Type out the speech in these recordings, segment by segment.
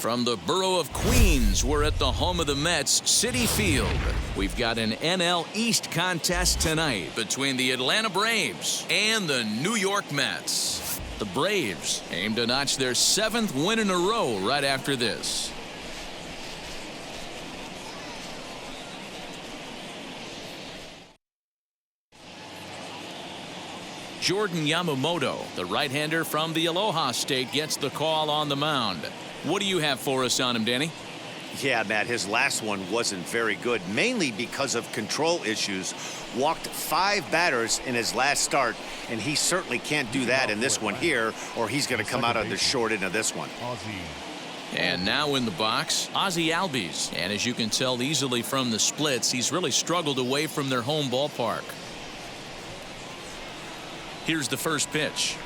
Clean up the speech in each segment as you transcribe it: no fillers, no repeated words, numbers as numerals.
From the borough of Queens, we're at the home of the Mets, Citi Field. We've got an NL East contest tonight between the Atlanta Braves and the New York Mets. The Braves aim to notch their 7th win in a row right after this. Jordan Yamamoto, the right-hander from the Aloha State, gets the call on the mound. What do you have for us on him, Danny? Yeah, Matt, his last one wasn't very good, mainly because of control issues. Walked 5 batters in his last start, and he certainly can't do that in this one here, or he's going to come out on the short end of this one. And now in the box, Ozzie Albies. And as you can tell easily from the splits, he's really struggled away from their home ballpark. Here's the first pitch.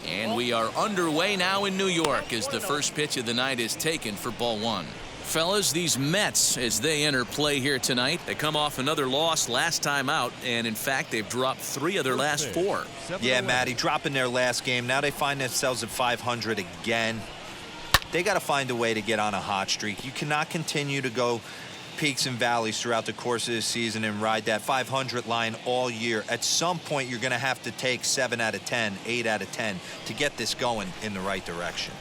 And we are underway now in New York as the first pitch of the night is taken for ball 1. Fellas, these Mets, as they enter play here tonight, they come off another loss last time out, and in fact they've dropped 3 of their last 4. Yeah, Matty, dropping their last game. Now they find themselves at 500 again. They got to find a way to get on a hot streak. You cannot continue to go peaks and valleys throughout the course of the season and ride that 500 line all year. At some point, you're going to have to take 7 out of 10, 8 out of 10 to get this going in the right direction.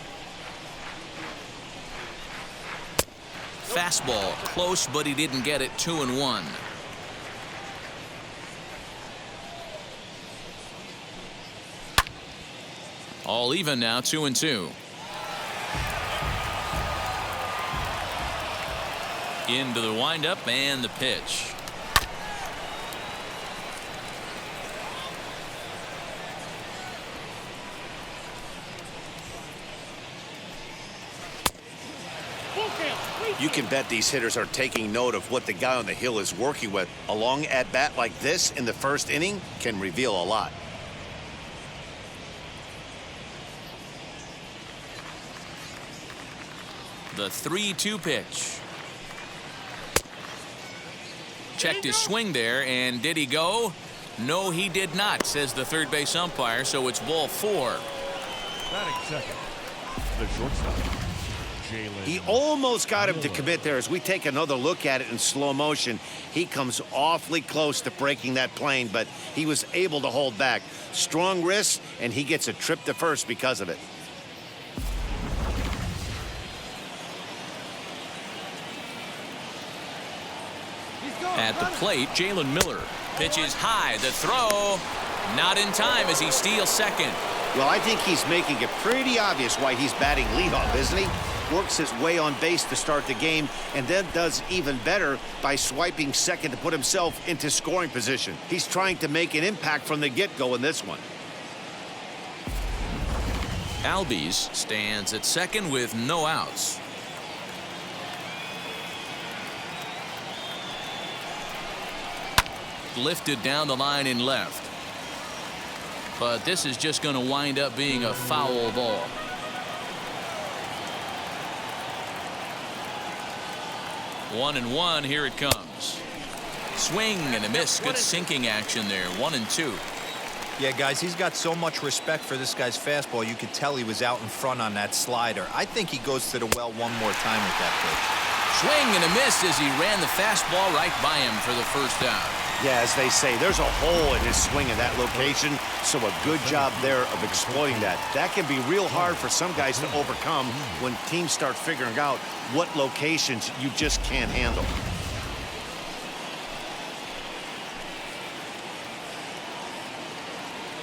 Fastball close, but he didn't get it. 2-1. All even now. 2-2. Into the windup and the pitch. You can bet these hitters are taking note of what the guy on the hill is working with. A long at-bat like this in the first inning can reveal a lot. The 3-2 pitch. Checked his swing there, and did he go? No, he did not, says the third base umpire, so it's ball 4. Batting second, the shortstop. He almost got him to commit there. As we take another look at it in slow motion, he comes awfully close to breaking that plane, but he was able to hold back. Strong wrist, and he gets a trip to first because of it. At the plate, Jalen Miller. Pitch is high. The throw not in time as he steals second. Well, I think he's making it pretty obvious why he's batting leadoff, isn't he? Works his way on base to start the game and then does even better by swiping second to put himself into scoring position. He's trying to make an impact from the get-go in this one. Albies stands at second with no outs. Lifted down the line in left. But this is just going to wind up being a foul ball. One and one, here it comes. Swing and a miss. Good sinking action there. 1-2. Yeah, guys, he's got so much respect for this guy's fastball. You could tell he was out in front on that slider. I think he goes to the well one more time with that pitch. Swing and a miss as he ran the fastball right by him for the first out. Yeah, as they say, there's a hole in his swing in that location, so a good job there of exploiting that. That can be real hard for some guys to overcome when teams start figuring out what locations you just can't handle.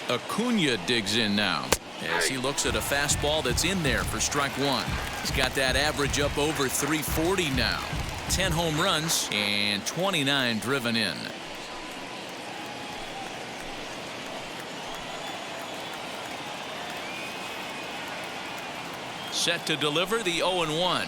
Acuna digs in now as he looks at a fastball that's in there for strike 1. He's got that average up over 340 now. 10 home runs and 29 driven in. Set to deliver the 0-1.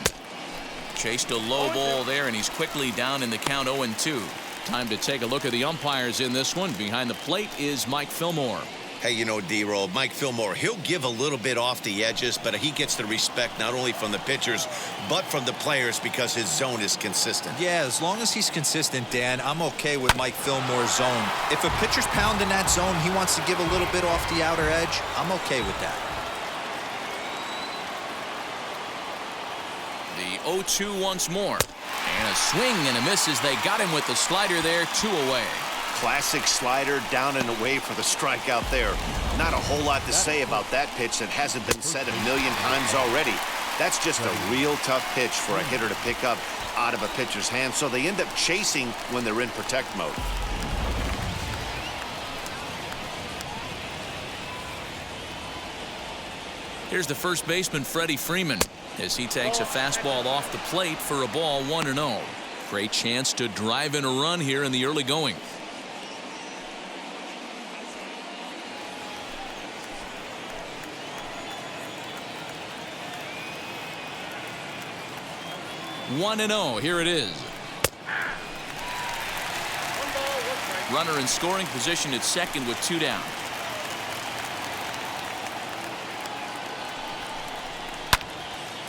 Chased a low ball there, and he's quickly down in the count. 0-2. Time to take a look at the umpires in this one. Behind the plate is Mike Fillmore. Hey, you know, D-Roll, Mike Fillmore, he'll give a little bit off the edges, but he gets the respect not only from the pitchers, but from the players because his zone is consistent. Yeah, as long as he's consistent, Dan, I'm okay with Mike Fillmore's zone. If a pitcher's pounding that zone, he wants to give a little bit off the outer edge, I'm okay with that. 0-2 once more. And a swing and a miss as they got him with the slider there, 2 away. Classic slider, down and away for the strikeout there. Not a whole lot to say about that pitch that hasn't been said a million times already. That's just a real tough pitch for a hitter to pick up out of a pitcher's hand, so they end up chasing when they're in protect mode. Here's the first baseman, Freddy Freeman, as he takes a fastball off the plate for a ball, 1-0. Great chance to drive in a run here in the early going. One and 0. Here it is. Runner in scoring position at second with 2 down.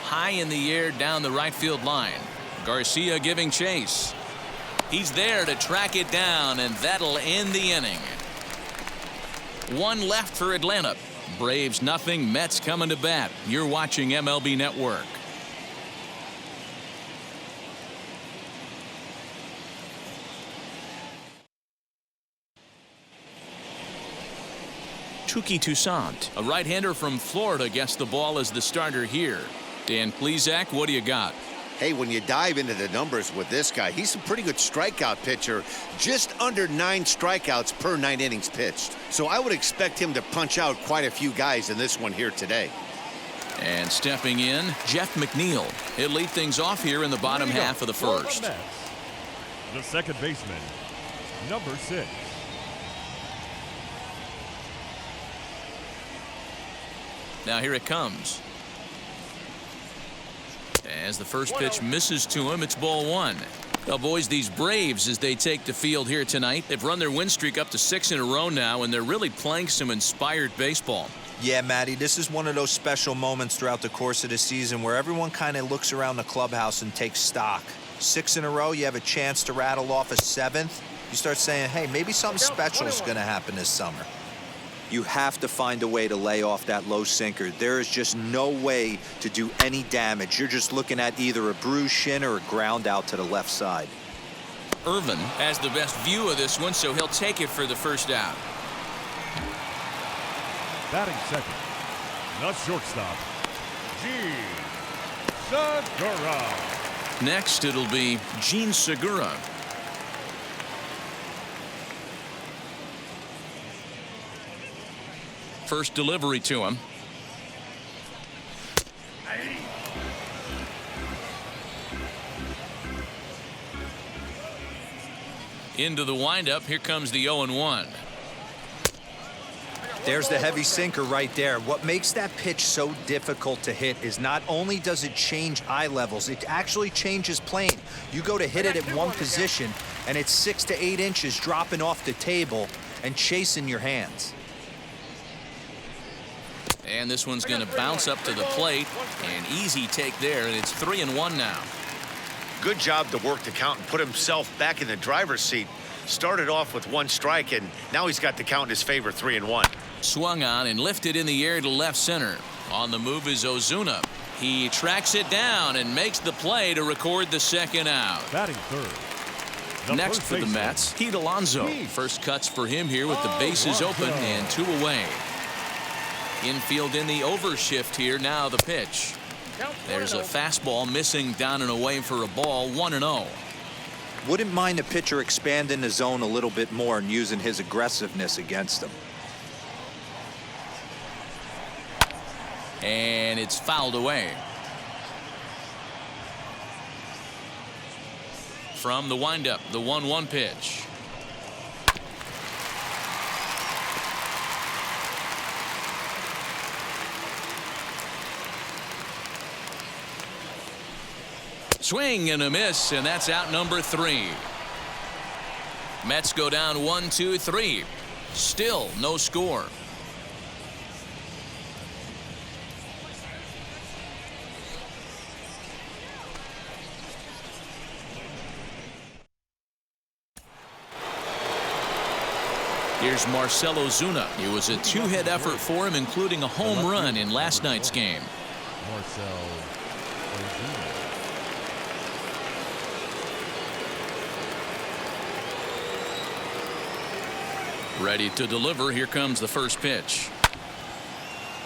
High in the air down the right field line. Garcia giving chase. He's there to track it down, and that'll end the inning. 1 left for Atlanta. Braves nothing. Mets coming to bat. You're watching MLB Network. Touki Toussaint, a right-hander from Florida, gets the ball as the starter here. Dan Plesac, what do you got? Hey, when you dive into the numbers with this guy, he's a pretty good strikeout pitcher. Just under 9 strikeouts per 9 innings pitched. So I would expect him to punch out quite a few guys in this one here today. And stepping in, Jeff McNeil. He'll lead things off here in the bottom half of the first. The second baseman, number 6. Now here it comes. As the first pitch misses to him, it's ball 1. Well, boys, these Braves, as they take the field here tonight, they've run their win streak up to 6 in a row now, and they're really playing some inspired baseball. Yeah, Matty, this is one of those special moments throughout the course of the season where everyone kind of looks around the clubhouse and takes stock. 6 in a row, you have a chance to rattle off a 7th. You start saying, hey, maybe something special is going to happen this summer. You have to find a way to lay off that low sinker. There is just no way to do any damage. You're just looking at either a bruised shin or a ground out to the left side. Irvin has the best view of this one, so he'll take it for the first out. Batting second, the shortstop, Gene Segura. Next, it'll be Gene Segura. First delivery to him. Into the windup. Here comes the 0-1. There's the heavy sinker right there. What makes that pitch so difficult to hit is not only does it change eye levels, it actually changes plane. You go to hit it at one position, and it's 6 to 8 inches dropping off the table and chasing your hands. And this one's going to bounce up to the plate. An easy take there, and it's 3-1 now. Good job to work the count and put himself back in the driver's seat. Started off with 1 strike, and now he's got the count in his favor, 3-1. Swung on and lifted in the air to left center. On the move is Ozuna. He tracks it down and makes the play to record the second out. Batting third. Next for the Mets, Pete Alonso. First cuts for him here with the bases open and 2 away. Infield in the overshift here. Now the pitch. There's a fastball missing down and away for a ball, 1-0. Wouldn't mind a pitcher expanding the zone a little bit more and using his aggressiveness against him. And it's fouled away. From the windup, the 1-1 pitch. Swing and a miss, and that's out number 3. Mets go down 1-2-3. Still no score. Here's Marcell Ozuna. It was a 2-hit effort for him, including a home run in last night's game. Marcell Ozuna. Ready to deliver. Here comes the first pitch.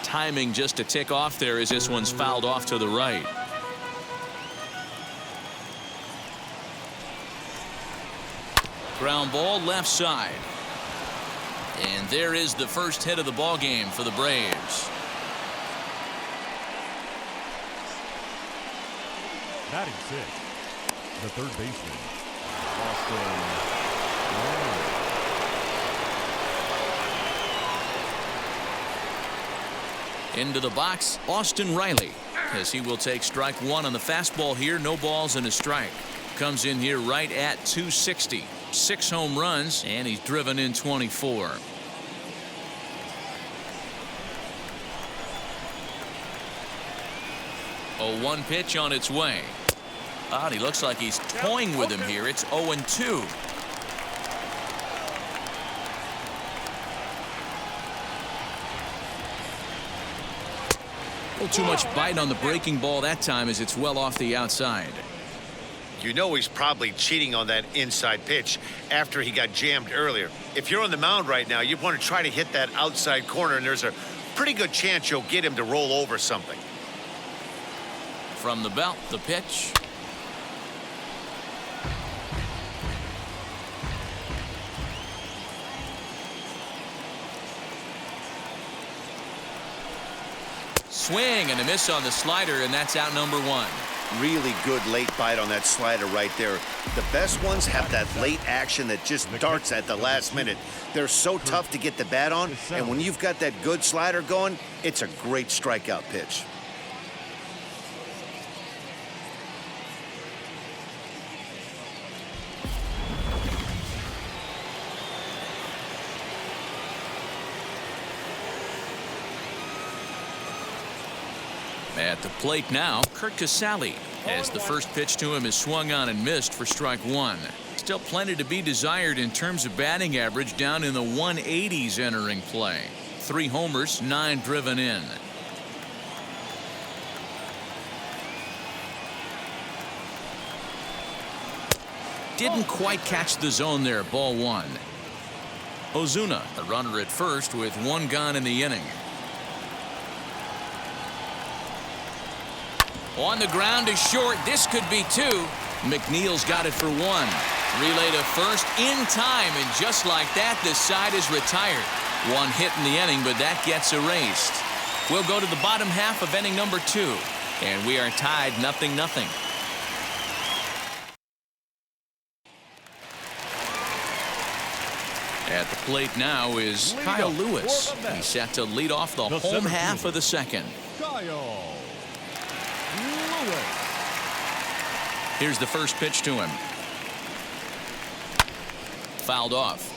Timing just a tick off there as this one's fouled off to the right. Ground ball left side. And there is the first hit of the ball game for the Braves. Batting sixth, the third baseman, Austin. Into the box, Austin Riley, as he will take strike one on the fastball here. No balls and a strike. Comes in here right at 260. 6 home runs, and he's driven in 24. A 1 pitch on its way. He looks like he's toying with him here. It's 0-2. A little too much bite on the breaking ball that time as it's well off the outside. You know he's probably cheating on that inside pitch after he got jammed earlier. If you're on the mound right now, you want to try to hit that outside corner, and there's a pretty good chance you'll get him to roll over something. From the belt, the pitch. Swing and a miss on the slider, and that's out number 1. Really good late bite on that slider right there. The best ones have that late action that just darts at the last minute. They're so tough to get the bat on, and when you've got that good slider going, it's a great strikeout pitch. At the plate now, Kurt Casale, as the first pitch to him is swung on and missed for strike 1. Still plenty to be desired in terms of batting average, down in the 180s entering play. 3 homers, 9 driven in. Didn't quite catch the zone there. Ball 1. Ozuna, the runner at first with 1 gone in the inning. On the ground is short. This could be 2. McNeil's got it for 1. Relay to first in time, and just like that, this side is retired. 1 hit in the inning, but that gets erased. We'll go to the bottom half of inning number 2, and we are tied 0-0. At the plate now is Kyle Lewis. He's set to lead off the home half of the second. Kyle. Here's the first pitch to him. Fouled off.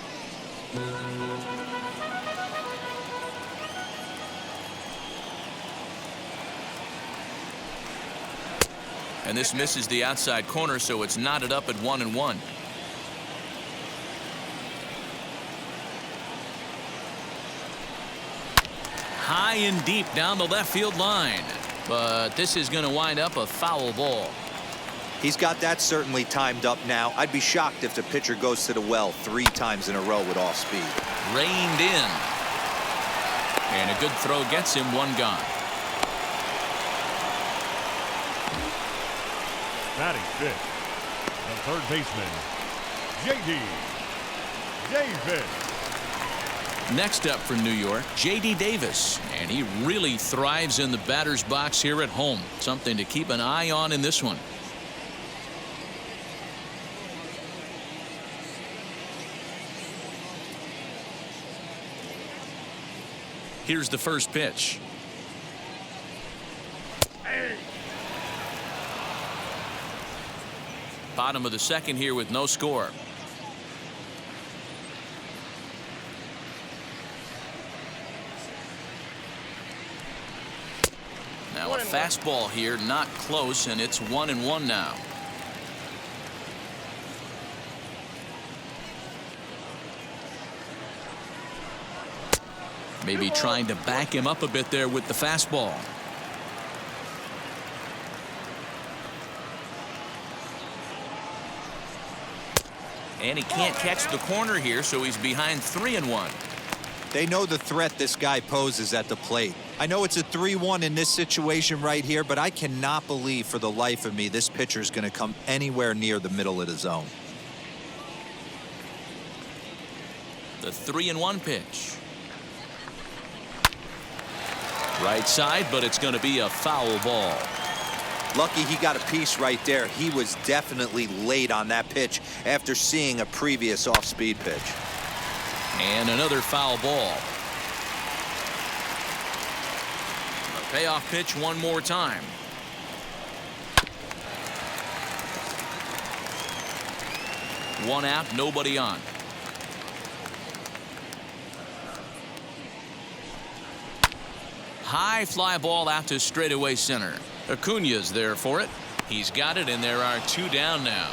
And this misses the outside corner, so it's knotted up at 1-1. High and deep down the left field line. But this is going to wind up a foul ball. He's got that certainly timed up now. I'd be shocked if the pitcher goes to the well 3 times in a row with off speed. Reined in. And a good throw gets him 1 gone. Batting fifth, the third baseman, J.D. Davis. Next up for New York, J.D. Davis, and he really thrives in the batter's box here at home. Something to keep an eye on in this one. Here's the first pitch. Bottom of the second here with no score. Now a fastball here, not close, and it's 1-1 now. Maybe trying to back him up a bit there with the fastball. And he can't catch the corner here, so he's behind 3-1. They know the threat this guy poses at the plate. I know it's a 3-1 in this situation right here, but I cannot believe for the life of me this pitcher is going to come anywhere near the middle of the zone. The 3-1 pitch. Right side, but it's going to be a foul ball. Lucky he got a piece right there. He was definitely late on that pitch after seeing a previous off-speed pitch. And another foul ball. The payoff pitch one more time. One out, nobody on. High fly ball out to straightaway center. Acuna's there for it. He's got it, and there are 2 down now.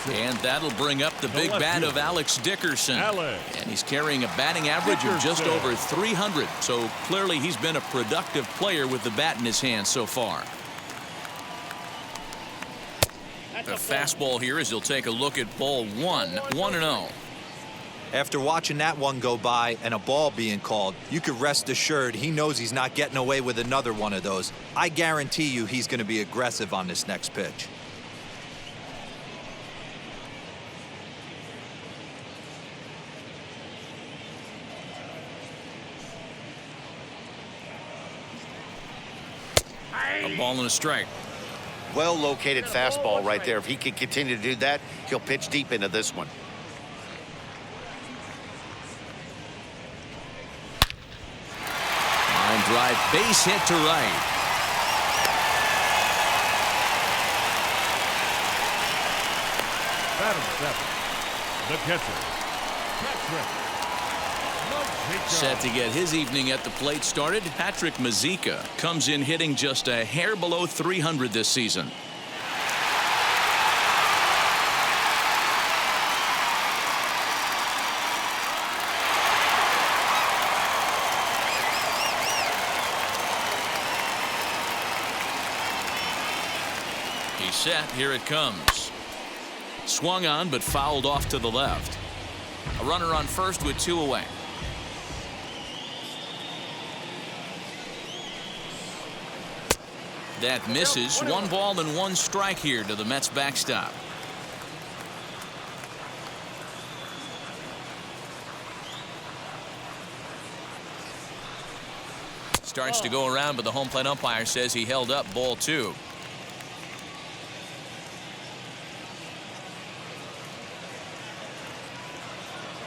And that'll bring up the big bat of Alex Dickerson. And he's carrying a batting average of just over 300. So clearly he's been a productive player with the bat in his hand so far. The fastball here as he'll take a look at ball 1, 1-0. After watching that one go by and a ball being called, you could rest assured he knows he's not getting away with another one of those. I guarantee you he's going to be aggressive on this next pitch. A ball and a strike. Well-located fastball right there. If he can continue to do that, he'll pitch deep into this one. Line drive, base hit to right. Batting 7, the catcher, Patrick. Set to get his evening at the plate started. Patrick Mazeika comes in hitting just a hair below 300 this season. He's set. Here it comes. Swung on but fouled off to the left. A runner on first with 2 away. That misses. 1 ball and 1 strike here to the Mets backstop. Starts to go around, but the home plate umpire says he held up ball 2.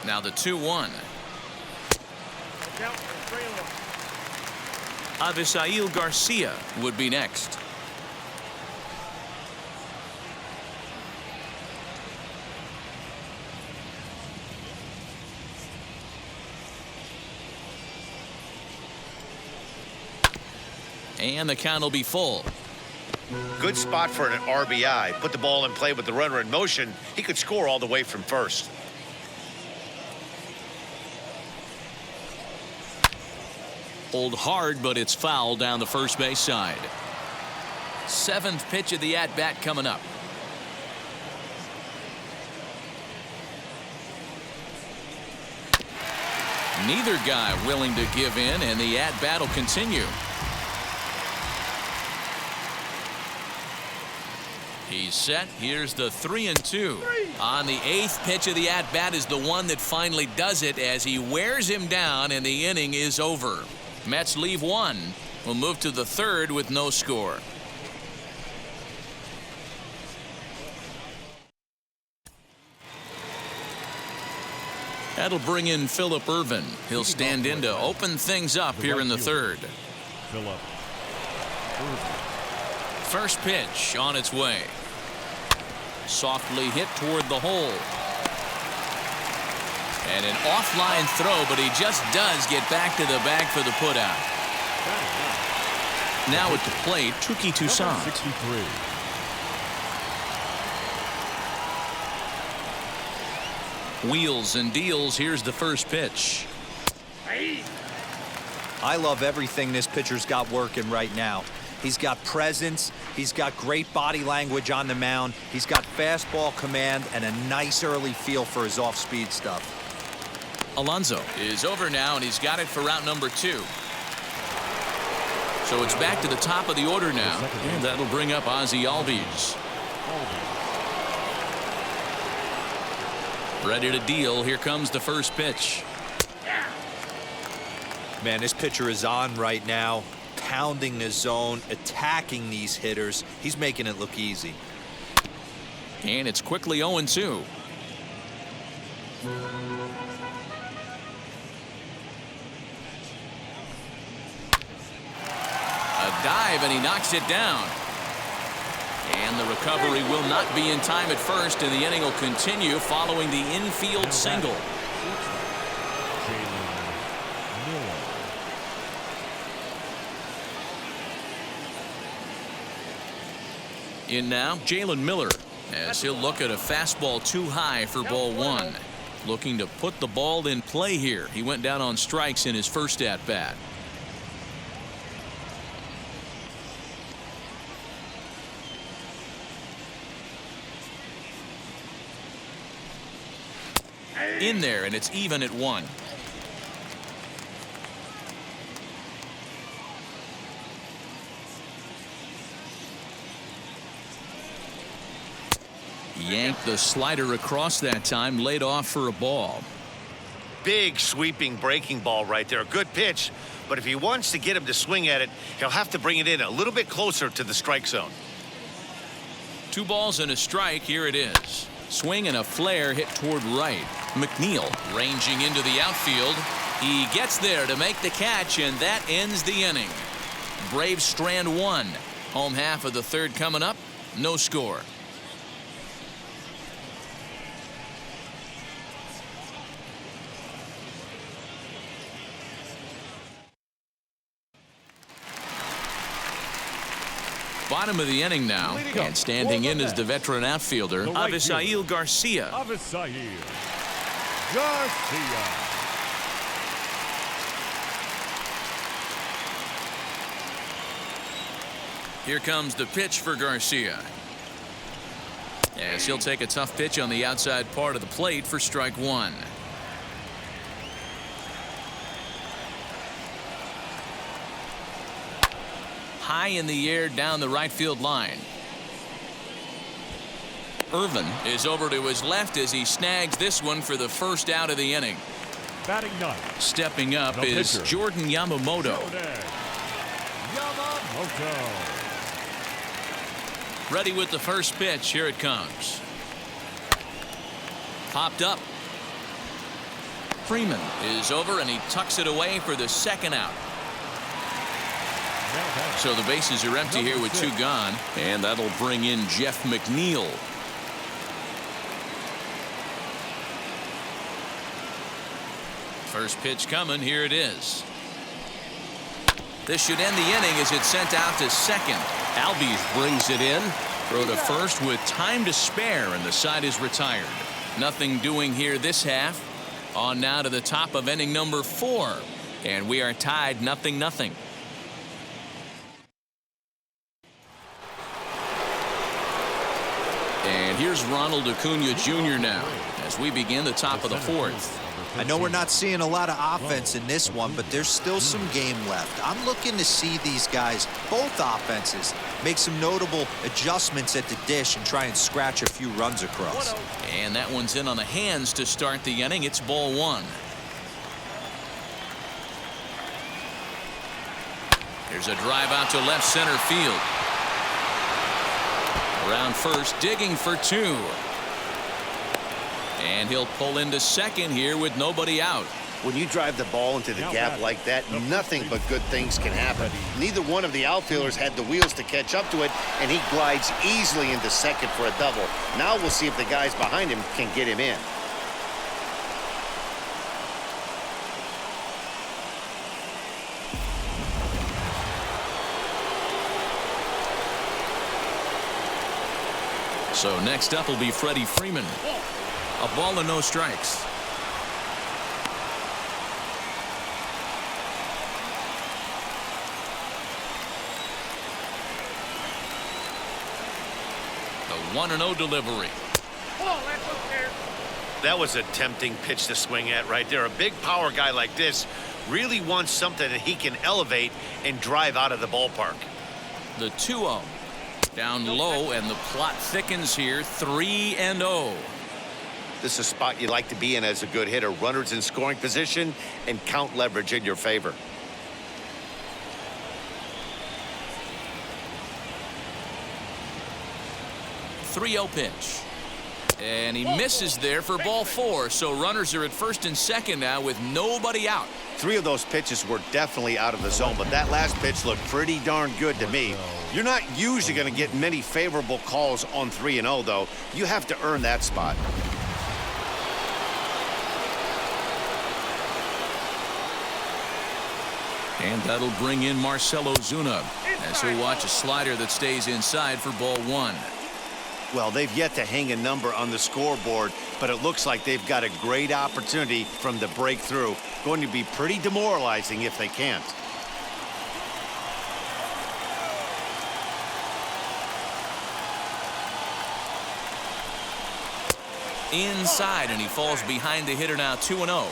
Now the 2-1. Avisail Garcia would be next. And the count will be full. Good spot for an RBI. Put the ball in play with the runner in motion. He could score all the way from first. Hold hard, but it's foul down the first base side. 7th pitch of the at-bat coming up. Neither guy willing to give in, and the at-bat will continue. He's set. Here's the 3-2. On the 8th pitch of the at-bat is the one that finally does it as he wears him down, and the inning is over. Mets leave 1. We'll move to the 3rd with no score. That'll bring in Phillip Ervin. He'll stand in to open things up here in the 3rd. Phillip Ervin. First pitch on its way. Softly hit toward the hole. And an offline throw, but he just does get back to the bag for the putout. Now at the plate, Touki Toussaint. 63. Wheels and deals. Here's the first pitch. I love everything this pitcher's got working right now. He's got presence, He's got great body language on the mound. He's got fastball command and a nice early feel for his off-speed stuff. Alonso is over now, and he's got it for out number 2. So it's back to the top of the order now, and that'll bring up Ozzie Albies. Ready to deal. Here comes the first pitch. Man, this pitcher is on right now, pounding the zone, attacking these hitters. He's making it look easy. And it's quickly 0-2. A dive, and he knocks it down. And the recovery will not be in time at first, and the inning will continue following the infield single. In now, Jalen Miller, as he'll look at a fastball too high for ball 1. Looking to put the ball in play here. He went down on strikes in his first at-bat. In there, and it's even at 1. Yanked the slider across that time, laid off for a ball. Big sweeping breaking ball right there. Good pitch, but if he wants to get him to swing at it, he'll have to bring it in a little bit closer to the strike zone. 2 balls and a strike. Here it is. Swing and a flare hit toward right. McNeil ranging into the outfield. He gets there to make the catch, and that ends the inning. Braves strand 1. Home half of the 3rd coming up. No score. Bottom of the inning now, and standing in is the veteran outfielder, Avisail Garcia. Avisail Garcia. Here comes the pitch for Garcia. As he'll take a tough pitch on the outside part of the plate for strike 1. High in the air down the right field line. Irvin is over to his left as he snags this one for the first out of the inning. Batting ninth. Stepping up The is pitcher. Jordan Yamamoto. Yamamoto. Ready with the first pitch. Here it comes. Popped up. Freeman is over, and he tucks it away for the second out. So the bases are empty here with 2 gone, and that'll bring in Jeff McNeil. First pitch coming. Here it is. This should end the inning as it's sent out to second. Albies brings it in. Throw to first with time to spare, and the side is retired. Nothing doing here this half. On now to the top of inning number 4, and we are tied 0-0. And here's Ronald Acuna Jr. now as we begin the top of the 4th. I know we're not seeing a lot of offense in this one, but there's still some game left. I'm looking to see these guys, both offenses, make some notable adjustments at the dish and try and scratch a few runs across. And that one's in on the hands to start the inning. It's ball 1. Here's a drive out to left center field. Around first, digging for 2. And he'll pull into second here with nobody out. When you drive the ball into the gap like that, nothing but good things can happen. Neither one of the outfielders had the wheels to catch up to it, and he glides easily into second for a double. Now we'll see if the guys behind him can get him in. So next up will be Freddy Freeman. A ball and no strikes. The 1-0 delivery. That was a tempting pitch to swing at right there. A big power guy like this really wants something that he can elevate and drive out of the ballpark. The 2-0. Down low, and the plot thickens here. 3-0. This is a spot you like to be in as a good hitter. Runners in scoring position and count leverage in your favor. .30 pitch. And he misses there for ball 4. So runners are at first and second now with nobody out. 3 of those pitches were definitely out of the zone, but that last pitch looked pretty darn good to me. You're not usually going to get many favorable calls on 3-0, though. You have to earn that spot. And that'll bring in Marcell Ozuna as he'll watch a slider that stays inside for ball 1. Well, they've yet to hang a number on the scoreboard, but it looks like they've got a great opportunity from the breakthrough. Going to be pretty demoralizing if they can't. Inside, and he falls behind the hitter now. 2-0.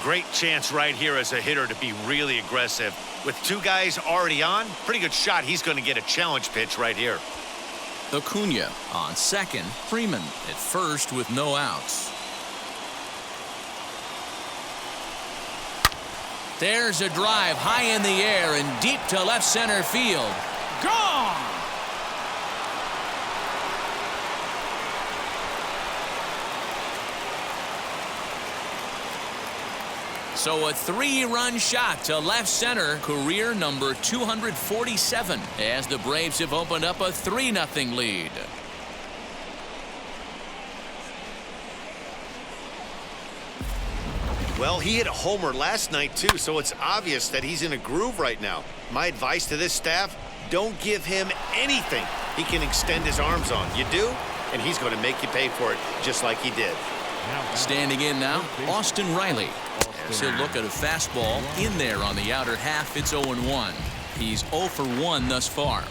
Great chance right here as a hitter to be really aggressive. With 2 guys already on, pretty good shot. He's going to get a challenge pitch right here. Acuna on second. Freeman at first with no outs. There's a drive high in the air and deep to left center field. Gone! So a 3-run shot to left center, career number 247, as the Braves have opened up a 3-0 lead. Well, he hit a homer last night, too, so it's obvious that he's in a groove right now. My advice to this staff, don't give him anything he can extend his arms on. You do, and he's going to make you pay for it just like he did. Standing in now, Austin Riley. As he'll look at a fastball in there on the outer half. It's 0-1. He's 0 for 1 thus far.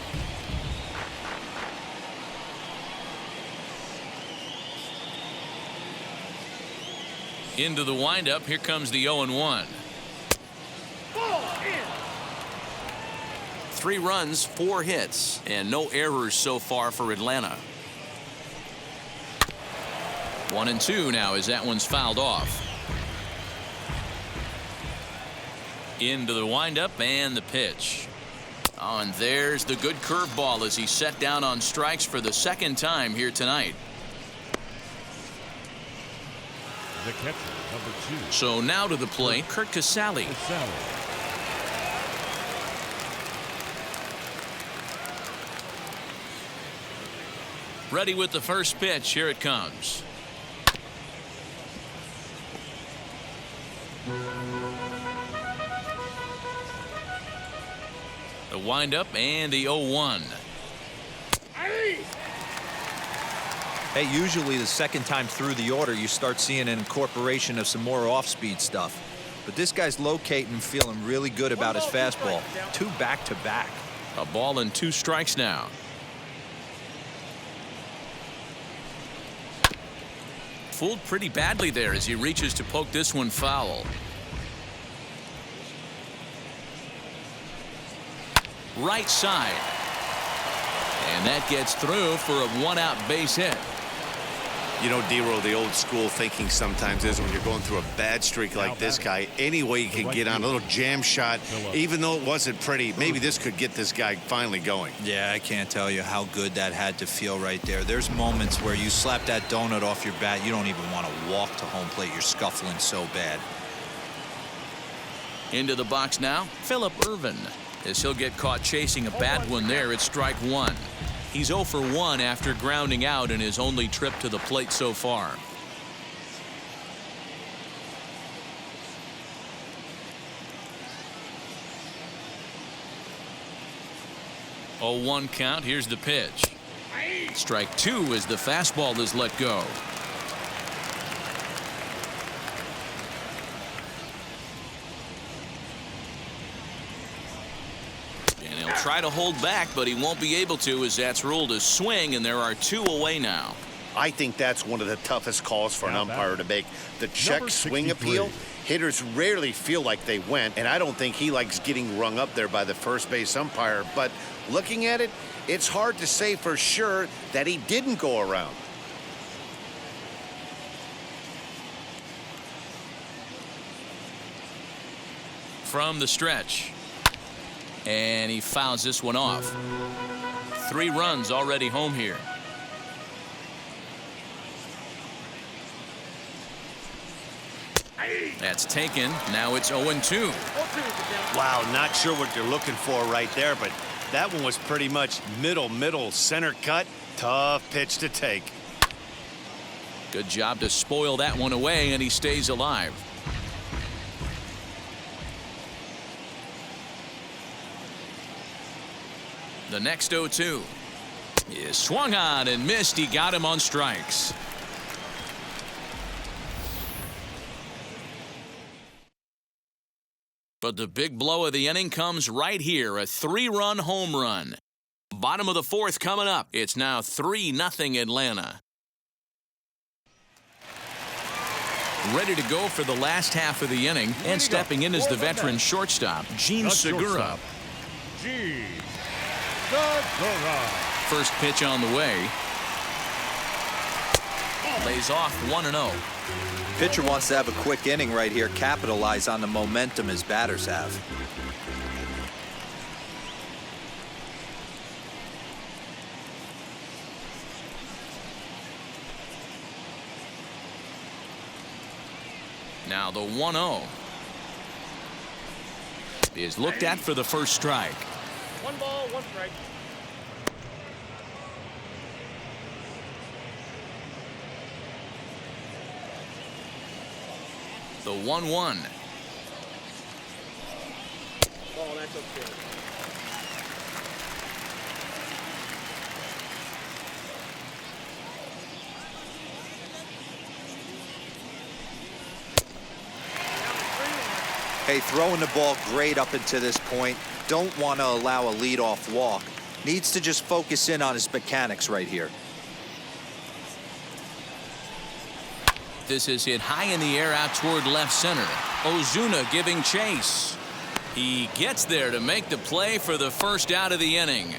Into the windup. Here comes the 0-1. 3 runs, 4 hits, and no errors so far for Atlanta. 1-2 now as that one's fouled off. Into the windup and the pitch. Oh, and there's the good curveball as he set down on strikes for the second time here tonight. The catcher, number 2. So now to the plate, Curt Casali. Ready with the first pitch. Here it comes. The windup and the 0-1. Hey, usually the second time through the order, you start seeing an incorporation of some more off-speed stuff. But this guy's locating and feeling really good about his fastball. 2 back-to-back. A ball and 2 strikes now. Fooled pretty badly there as he reaches to poke this one foul. Right side. And that gets through for a 1-out base hit. You know, D-Roll, the old school thinking sometimes is when you're going through a bad streak like this guy, any way you can get on a little jam shot, even though it wasn't pretty, maybe this could get this guy finally going. Yeah, I can't tell you how good that had to feel right there. There's moments where you slap that donut off your bat, you don't even want to walk to home plate. You're scuffling so bad. Into the box now, Phillip Ervin. As he'll get caught chasing a bad one there at strike 1. He's 0 for 1 after grounding out in his only trip to the plate so far. Oh, 1 count. Here's the pitch. Strike 2 as the fastball is let go. try to hold back, but he won't be able to, as that's ruled a swing, and there are 2 away now. I think that's one of the toughest calls for an umpire to make. The check swing appeal, hitters rarely feel like they went, and I don't think he likes getting rung up there by the first base umpire. But looking at it, it's hard to say for sure that he didn't go around. From the stretch. And he fouls this one off. 3 runs already home here. That's taken. Now it's 0-2. Wow, not sure what you're looking for right there, but that one was pretty much middle, center cut. Tough pitch to take. Good job to spoil that one away, and he stays alive. The next 0-2 is swung on and missed. He got him on strikes. But the big blow of the inning comes right here, a 3-run home run. Bottom of the 4th coming up. It's now 3-0 Atlanta. Ready to go for the last half of the inning, and stepping in is the veteran shortstop, Gene Segura. Gene Segura. First pitch on the way. Lays off 1-0. Pitcher wants to have a quick inning right here, capitalize on the momentum his batters have. Now the 1-0 is looked at for the first strike. 1 ball, 1 strike. The 1-1. Ball, that's okay. Hey, throwing the ball great up until this point. Don't want to allow a leadoff walk. Needs to just focus in on his mechanics right here. This is hit high in the air out toward left center. Ozuna giving chase. He gets there to make the play for the first out of the inning.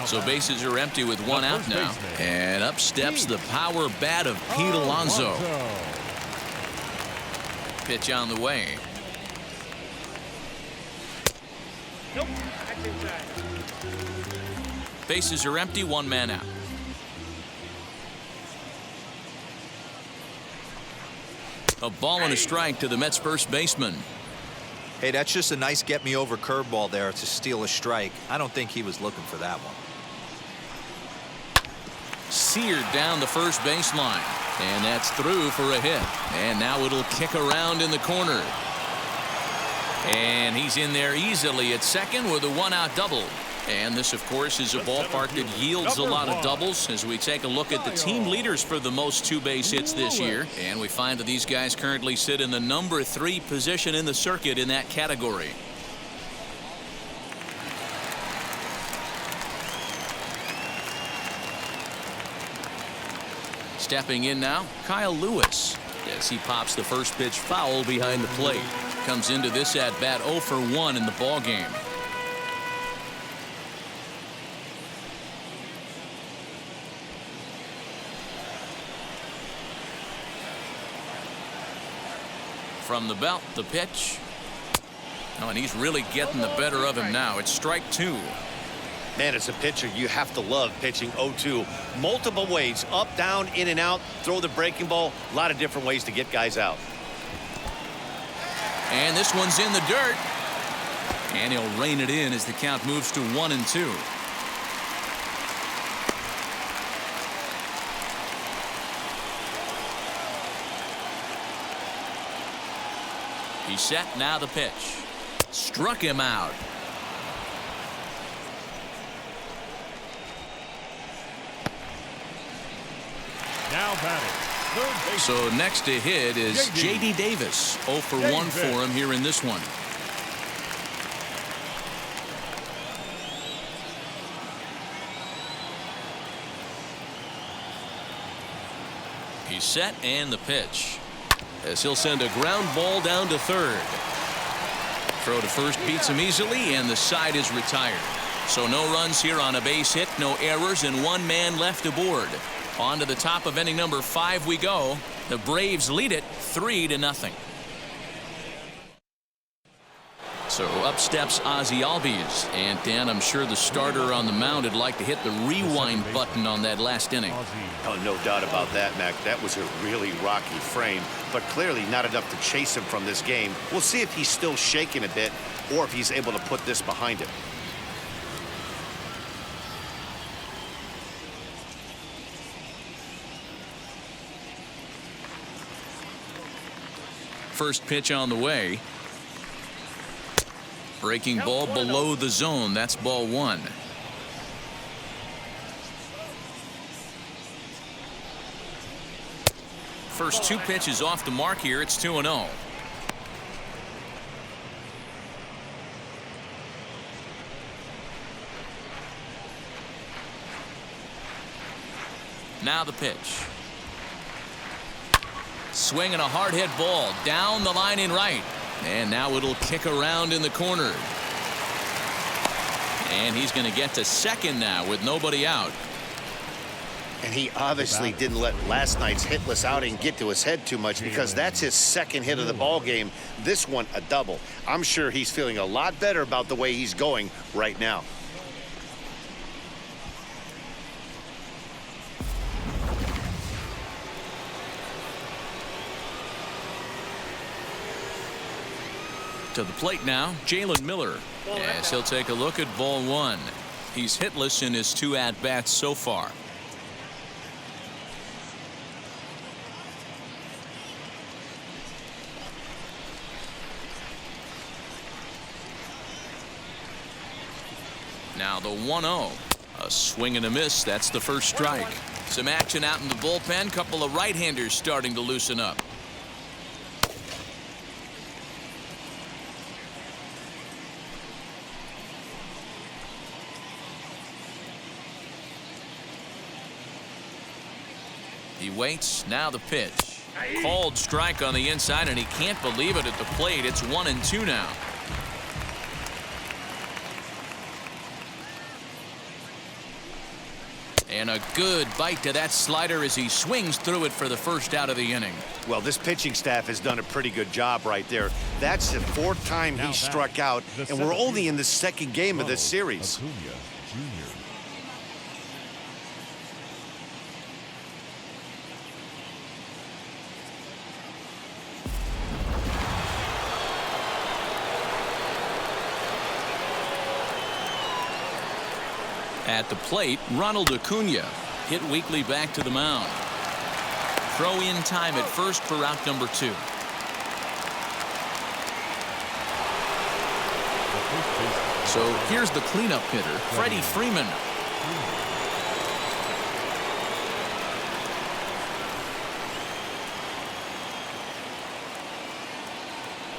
So bases are empty with 1 out now. And up steps the power bat of Pete Alonso. Pitch on the way. Nope, that's inside. Bases are empty, 1 man out. A ball and a strike to the Mets first baseman. Hey, that's just a nice get-me-over curveball there to steal a strike. I don't think he was looking for that one. Seared down the first baseline. And that's through for a hit. And now it'll kick around in the corner. And he's in there easily at second with a 1-out double. And this, of course, is a ballpark that yields a lot of doubles as we take a look at the team leaders for the most 2-base hits this year. And we find that these guys currently sit in the number 3 position in the circuit in that category. Stepping in now, Kyle Lewis, as he pops the first pitch foul behind the plate. Comes into this at-bat 0 for 1 in the ballgame. From the belt, the pitch. Oh, and he's really getting the better of him now. It's strike 2. Man, as a pitcher, you have to love pitching 0-2. Multiple ways, up, down, in and out, throw the breaking ball. A lot of different ways to get guys out. And this one's in the dirt. And he'll rein it in as the count moves to 1-2. He's set, now the pitch. Struck him out. Now batting, third base. So next to hit is J.D. Davis. 0 for 1 for him here in this one. He's set, and the pitch. As he'll send a ground ball down to third. Throw to first beats him easily, and the side is retired. So no runs here on a base hit, no errors, and one man left aboard. On to the top of inning number 5 we go. The Braves lead it 3-0. So up steps Ozzie Albies. And Dan, I'm sure the starter on the mound would like to hit the rewind button on that last inning. Oh, no doubt about that, Mac. That was a really rocky frame, but clearly not enough to chase him from this game. We'll see if he's still shaking a bit or if he's able to put this behind him. First pitch on the way. Breaking ball below the zone. That's ball 1. First 2 pitches off the mark here. It's 2-0. Now the pitch. Swinging a hard hit ball down the line in right. And now it'll kick around in the corner. And he's going to get to second now with nobody out. And he obviously didn't let last night's hitless outing get to his head too much, because that's his second hit of the ball game. This one a double. I'm sure he's feeling a lot better about the way he's going right now. To the plate now, Jalen Miller. As he'll take a look at ball 1. He's hitless in his 2 at-bats so far. Now the 1-0. A swing and a miss. That's the first strike. Some action out in the bullpen. Couple of right-handers starting to loosen up. He waits. Now the pitch. Called strike on the inside, and he can't believe it at the plate. It's 1-2 now. And a good bite to that slider as he swings through it for the first out of the inning. Well, this pitching staff has done a pretty good job right there. That's the 4th time he struck out, and we're only in the 2nd game of this series. At the plate, Ronald Acuna hit weakly back to the mound. Throw in time at first for out number 2. So here's the cleanup hitter, Freddy Freeman.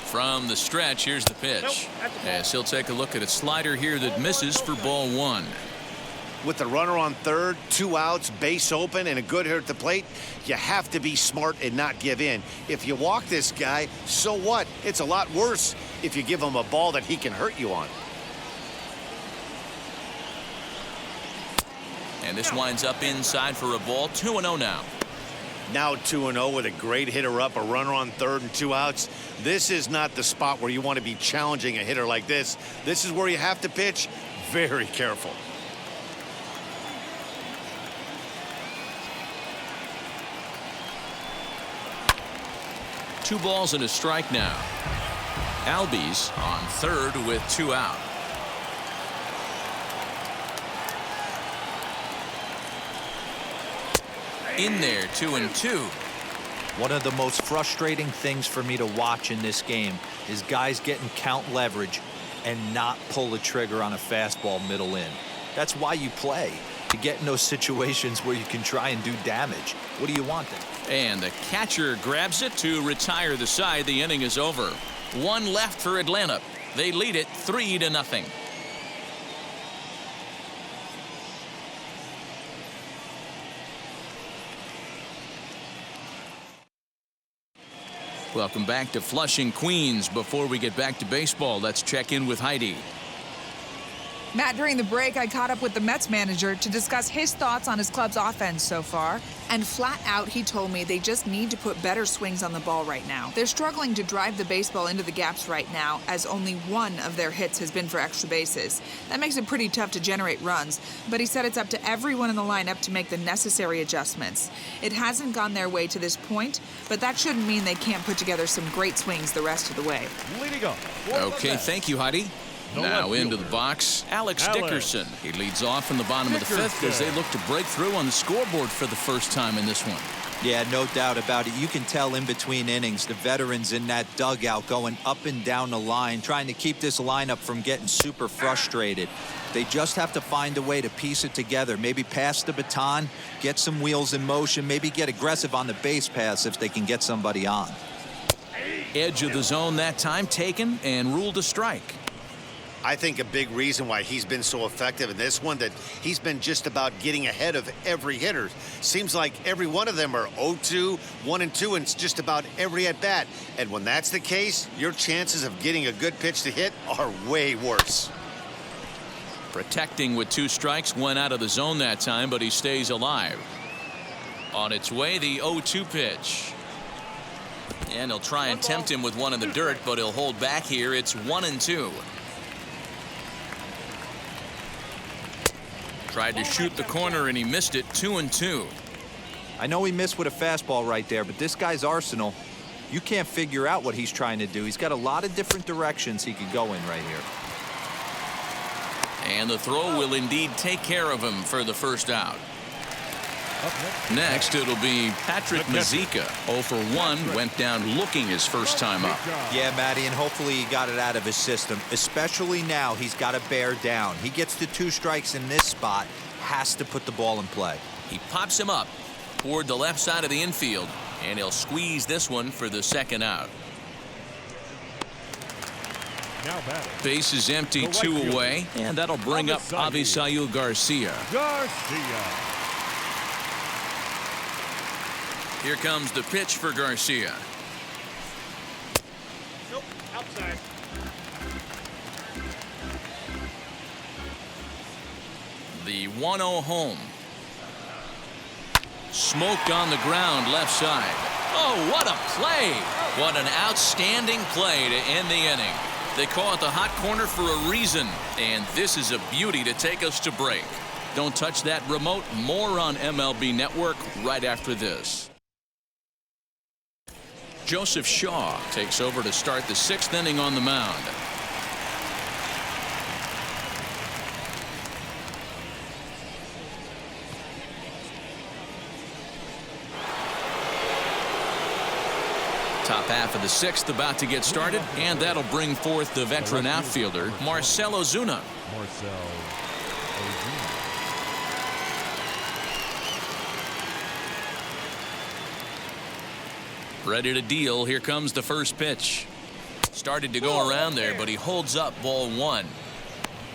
From the stretch, here's the pitch. As he'll take a look at a slider here that misses for ball 1. With the runner on third, 2 outs, base open, and a good hitter at the plate, you have to be smart and not give in. If you walk this guy, so what? It's a lot worse if you give him a ball that he can hurt you on. And this winds up inside for a ball. 2-0 now. Now 2-0 with a great hitter up, a runner on third and 2 outs. This is not the spot where you want to be challenging a hitter like this. This is where you have to pitch very careful. Two balls and a strike now. Albies on third with 2 out. In there, 2-2. One of the most frustrating things for me to watch in this game is guys getting count leverage and not pull the trigger on a fastball middle in. That's why you play, to get in those situations where you can try and do damage. What do you want then? And the catcher grabs it to retire the side. The inning is over. 1 left for Atlanta. They lead it 3-0. Welcome back to Flushing, Queens. Before we get back to baseball, let's check in with Heidi. Matt, during the break, I caught up with the Mets manager to discuss his thoughts on his club's offense so far. And flat out, he told me they just need to put better swings on the ball right now. They're struggling to drive the baseball into the gaps right now, as only one of their hits has been for extra bases. That makes it pretty tough to generate runs, but he said it's up to everyone in the lineup to make the necessary adjustments. It hasn't gone their way to this point, but that shouldn't mean they can't put together some great swings the rest of the way. Leading up. Okay, thank you, Heidi. Now into the box, Alex Dickerson. He leads off in the bottom of the fifth as they look to break through on the scoreboard for the first time in this one. Yeah, no doubt about it. You can tell in between innings, the veterans in that dugout going up and down the line, trying to keep this lineup from getting super frustrated. They just have to find a way to piece it together. Maybe pass the baton, get some wheels in motion, maybe get aggressive on the base pass if they can get somebody on. Edge of the zone that time taken and ruled a strike. I think a big reason why he's been so effective in this one, that he's been just about getting ahead of every hitter. Seems like every one of them are 0-2, 1-2, and it's just about every at-bat. And when that's the case, your chances of getting a good pitch to hit are way worse. Protecting with 2 strikes, went out of the zone that time, but he stays alive. On its way, the 0-2 pitch. And he'll try and tempt him with one in the dirt, but he'll hold back here. It's 1-2. Tried to shoot the corner and he missed it. 2-2. I know he missed with a fastball right there, but this guy's arsenal, you can't figure out what he's trying to do. He's got a lot of different directions he could go in right here. And the throw will indeed take care of him for the first out. Next, it'll be Patrick Mazeika. 0 for 1, went down looking his first time up. Yeah, Matty, and hopefully he got it out of his system. Especially now, he's got to bear down. He gets the 2 strikes in this spot, has to put the ball in play. He pops him up toward the left side of the infield, and he'll squeeze this one for the second out. Now batting. Base is empty, 2 away, and that'll bring up Avisail Garcia. Here comes the pitch for Garcia. Nope, outside. The 1-0 home. Smoked on the ground left side. Oh, what a play. What an outstanding play to end the inning. They call it the hot corner for a reason, and this is a beauty to take us to break. Don't touch that remote. More on MLB Network right after this. Joseph Shaw takes over to start the 6th inning on the mound. Top half of the 6th about to get started, and that'll bring forth the veteran outfielder, Marcell Ozuna. Ready to deal. Here comes the first pitch. Started to go around there, but he holds up ball 1.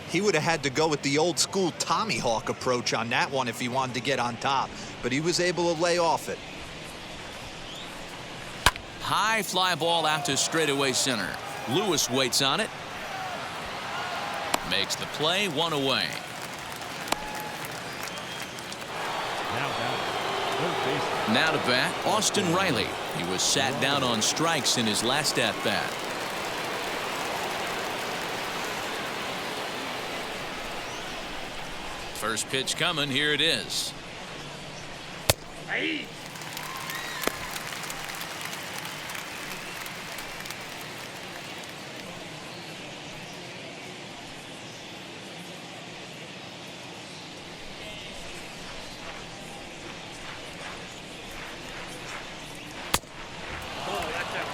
He would have had to go with the old school Tommy Hawk approach on that one if he wanted to get on top, but he was able to lay off it. High fly ball out to straightaway center. Lewis waits on it. Makes the play, 1 away. Now to bat, Austin Riley. He was sat down on strikes in his last at-bat. First pitch coming. Here it is. Hey.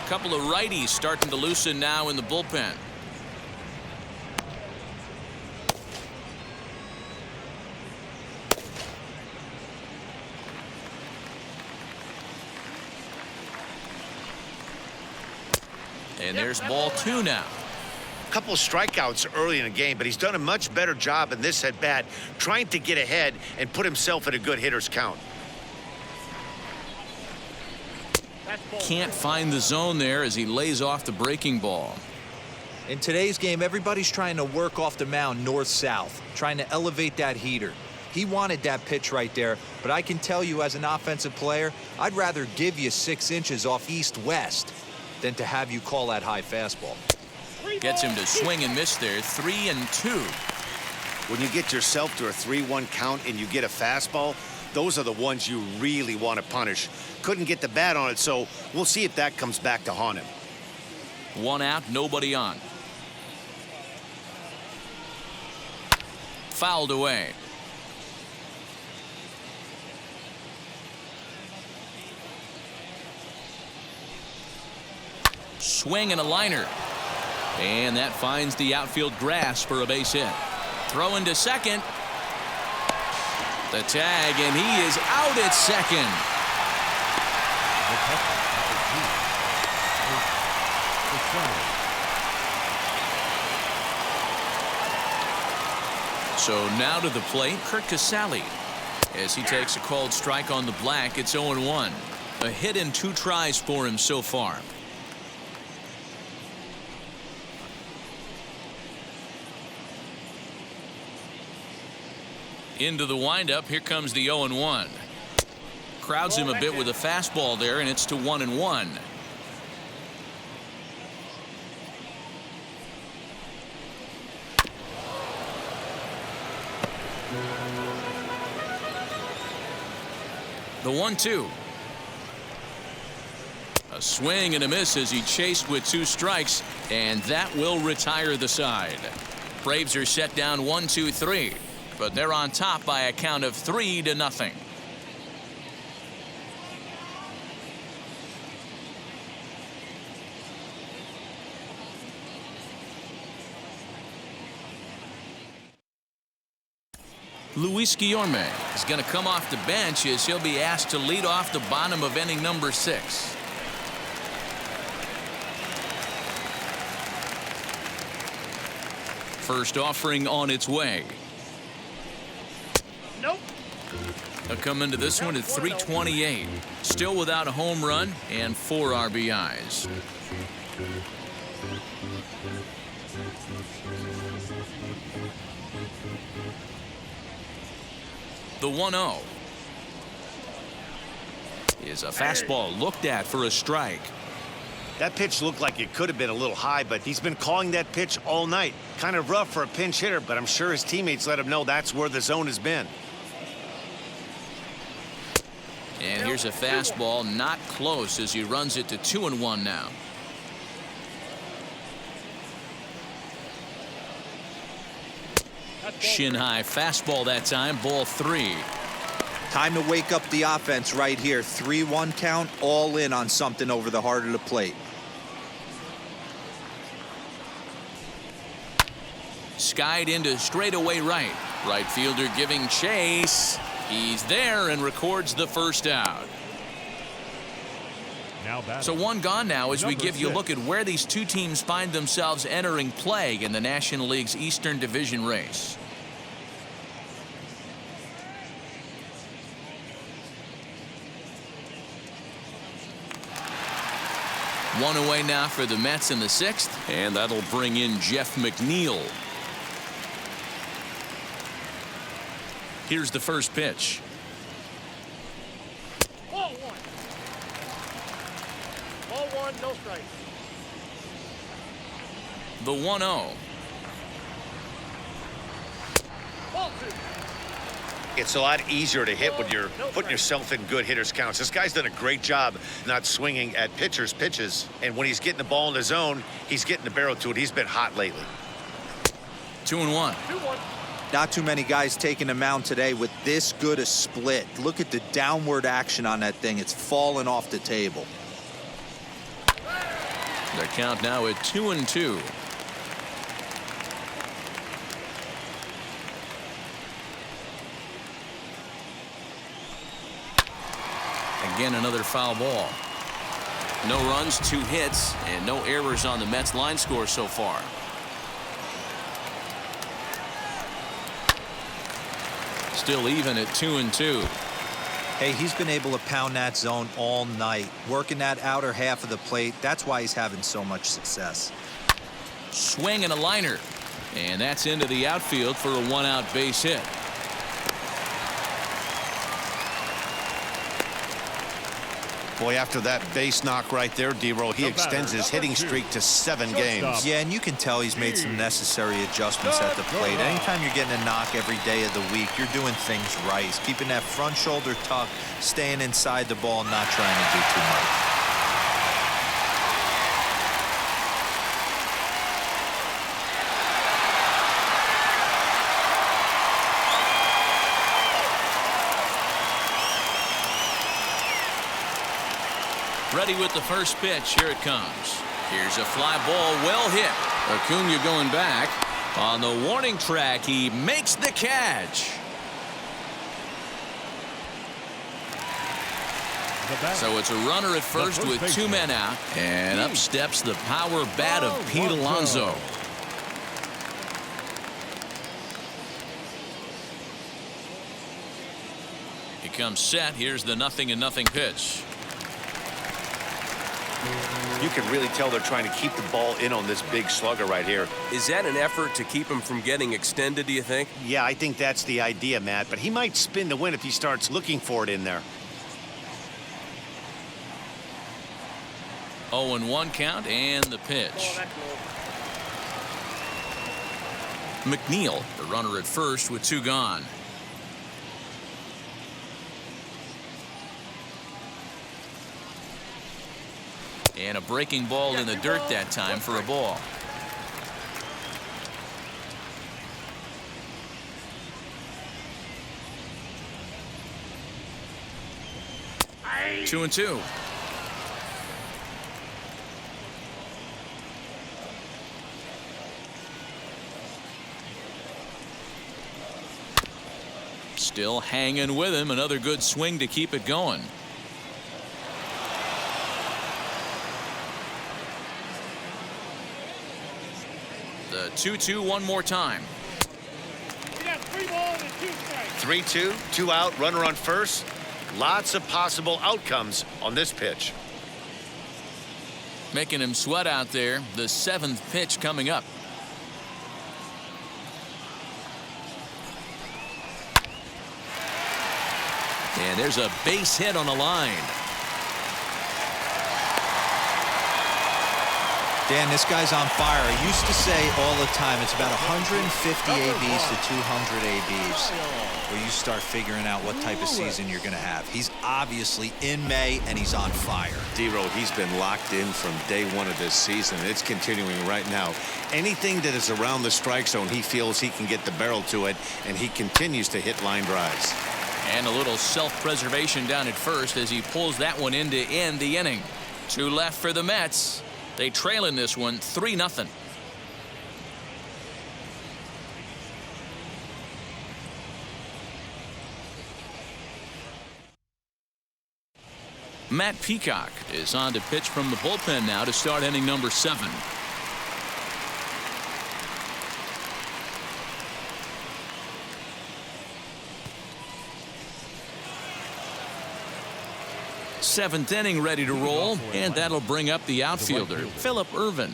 Couple of righties starting to loosen now in the bullpen. And there's ball 2 now. A couple of strikeouts early in the game, but he's done a much better job in this at-bat trying to get ahead and put himself in a good hitter's count. Can't find the zone there as he lays off the breaking ball. In today's game, everybody's trying to work off the mound north-south, trying to elevate that heater. He wanted that pitch right there, but I can tell you as an offensive player, I'd rather give you 6 inches off east-west than to have you call that high fastball. Gets him to swing and miss there. 3-2. When you get yourself to a 3-1 count and you get a fastball, those are the ones you really want to punish. Couldn't get the bat on it, so we'll see if that comes back to haunt him. 1 out, nobody on. Fouled away. Swing and a liner. And that finds the outfield grass for a base hit. Throw into second. The tag, and he is out at second. So now to the plate, Kurt Casale. As he takes a called strike on the black, it's 0-1. A hit and 2 tries for him so far. Into the windup, here comes the 0-1. Crowds him a bit with a fastball there, and it's to 1-1. The 1-2. A swing and a miss as he chased with 2 strikes, and that will retire the side. Braves are set down 1-2-3. But they're on top by a count of 3-0. Luis Guillorme is going to come off the bench as he'll be asked to lead off the bottom of inning number 6. First offering on its way. Nope. They'll come into this one at 328. Still without a home run and 4 RBIs. The 1-0 is a fastball looked at for a strike. That pitch looked like it could have been a little high, but he's been calling that pitch all night. Kind of rough for a pinch hitter, but I'm sure his teammates let him know that's where the zone has been. And here's a fastball not close as he runs it to 2-1 now. Shin high fastball that time, ball 3. Time to wake up the offense right here. 3-1 count, all in on something over the heart of the plate. Skied into straightaway right. Right fielder giving chase. He's there and records the first out. So 1 gone now as we give you a look at where these 2 teams find themselves entering play in the National League's Eastern Division race. One away now for the Mets in the 6th, and that'll bring in Jeff McNeil. Here's the first pitch. Ball 1. Ball 1, no strike. The 1-0. Ball 2. It's a lot easier to hit when you're putting yourself in good hitters' counts. This guy's done a great job not swinging at pitchers' pitches. And when he's getting the ball in the zone, he's getting the barrel to it. He's been hot lately. 2-1. 2-1. Not too many guys taking the mound today with this good a split. Look at the downward action on that thing. It's falling off the table. The count now at 2-2. Again, another foul ball. No runs, 2 hits, and no errors on the Mets line score so far. Still even at 2-2. Hey, he's been able to pound that zone all night, working that outer half of the plate. That's why he's having so much success. Swing and a liner. And that's into the outfield for a one-out base hit. Boy, after that base knock right there, D-Roll, he extends his hitting streak to 7 games. Yeah, and you can tell he's made some necessary adjustments at the plate. Anytime you're getting a knock every day of the week, you're doing things right. He's keeping that front shoulder tucked, staying inside the ball, and not trying to do too much. Ready with the first pitch. Here it comes. Here's a fly ball, well hit. Acuna going back. On the warning track, he makes the catch. So it's a runner at first with 2 men out. And up steps the power bat of Pete Alonso. He comes set. Here's the 0-0 pitch. You can really tell they're trying to keep the ball in on this big slugger right here. Is that an effort to keep him from getting extended, do you think? Yeah, I think that's the idea, Matt. But he might spin to win if he starts looking for it in there. 0-1 count and the pitch. McNeil, the runner at first with 2 gone. And a breaking ball in the dirt that time for a ball. Two and two. Still hanging with him. Another good swing to keep it going. The 2-2 one more time. 3 balls and 2 strikes. 3-2, 2 out, runner on first. Lots of possible outcomes on this pitch. Making him sweat out there. The 7th pitch coming up. And there's a base hit on the line. Dan, this guy's on fire. I used to say all the time it's about 150 ABs to 200 ABs where you start figuring out what type of season you're going to have. He's obviously in May and he's on fire. D-Roll, he's been locked in from day one of this season. It's continuing right now. Anything that is around the strike zone, he feels he can get the barrel to it, and he continues to hit line drives. And a little self-preservation down at first as he pulls that one in to end the inning. 2 left for the Mets. They trail in this one 3-0. Matt Peacock is on to pitch from the bullpen now to start inning number 7. Seventh inning ready to roll, and that'll bring up the outfielder, Phillip Ervin.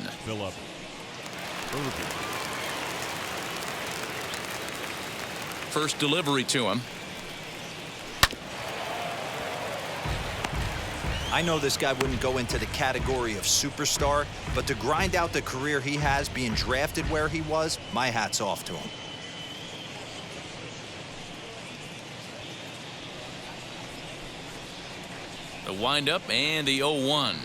First delivery to him. I know this guy wouldn't go into the category of superstar, but to grind out the career he has being drafted where he was, my hat's off to him. The windup and the 0-1.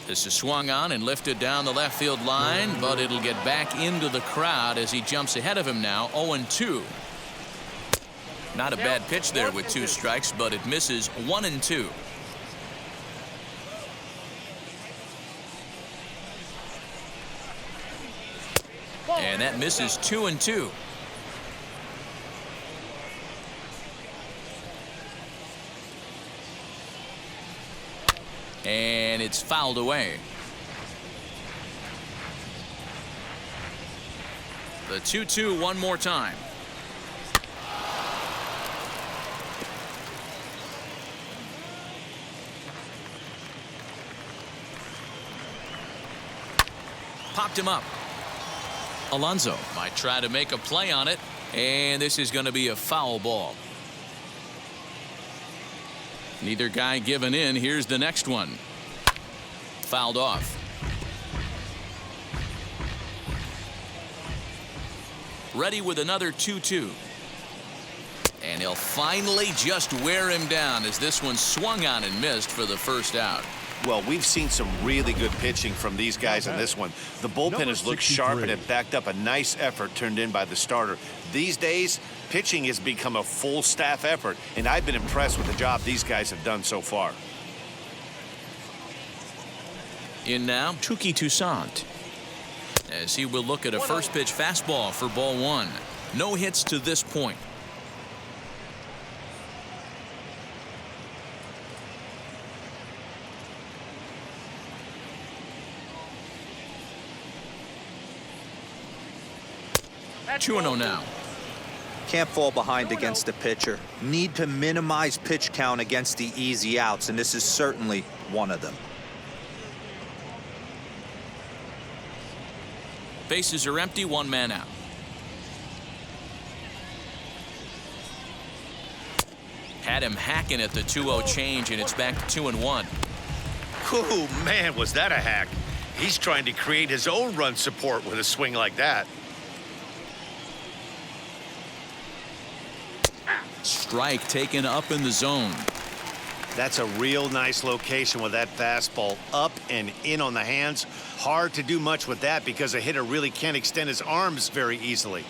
This is swung on and lifted down the left field line, but it'll get back into the crowd as he jumps ahead of him now. 0-2. Not a bad pitch there with 2 strikes, but it misses 1-2. And that misses 2-2. And it's fouled away. The 2-2 one more time. popped him up. Alonso might try to make a play on it, and this is going to be a foul ball. Neither guy giving in. Here's the next one. Fouled off. Ready with another 2-2. And he'll finally just wear him down as this one swung on and missed for the first out. Well, we've seen some really good pitching from these guys in this one. The bullpen has looked sharp and it backed up a nice effort turned in by the starter. These days, pitching has become a full staff effort, and I've been impressed with the job these guys have done so far. In now, Touki Toussaint, as he will look at a first pitch fastball for ball one. No hits to this point. That's 2-0 now. Can't fall behind against the pitcher. Need to minimize pitch count against the easy outs, and this is certainly one of them. Bases are empty, one man out. Had him hacking at the 2-0 change, and it's back to 2-1. Oh, man, was that a hack. He's trying to create his own run support with a swing like that. Strike taken up in the zone. That's a real nice location with that fastball up and in on the hands. Hard to do much with that because a hitter really can't extend his arms very easily.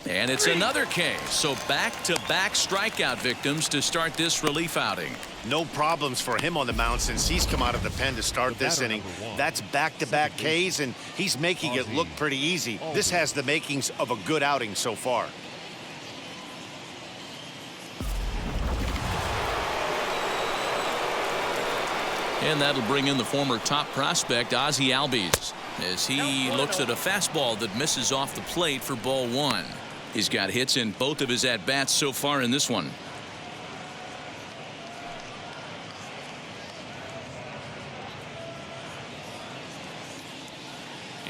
And it's another K. So back-to-back strikeout victims to start this relief outing. No problems for him on the mound since he's come out of the pen to start this inning. That's back-to-back Ks, and he's making it look pretty easy. This has the makings of a good outing so far. And that'll bring in the former top prospect, Ozzie Albies, as he looks at a fastball that misses off the plate for ball one. He's got hits in both of his at-bats so far in this one.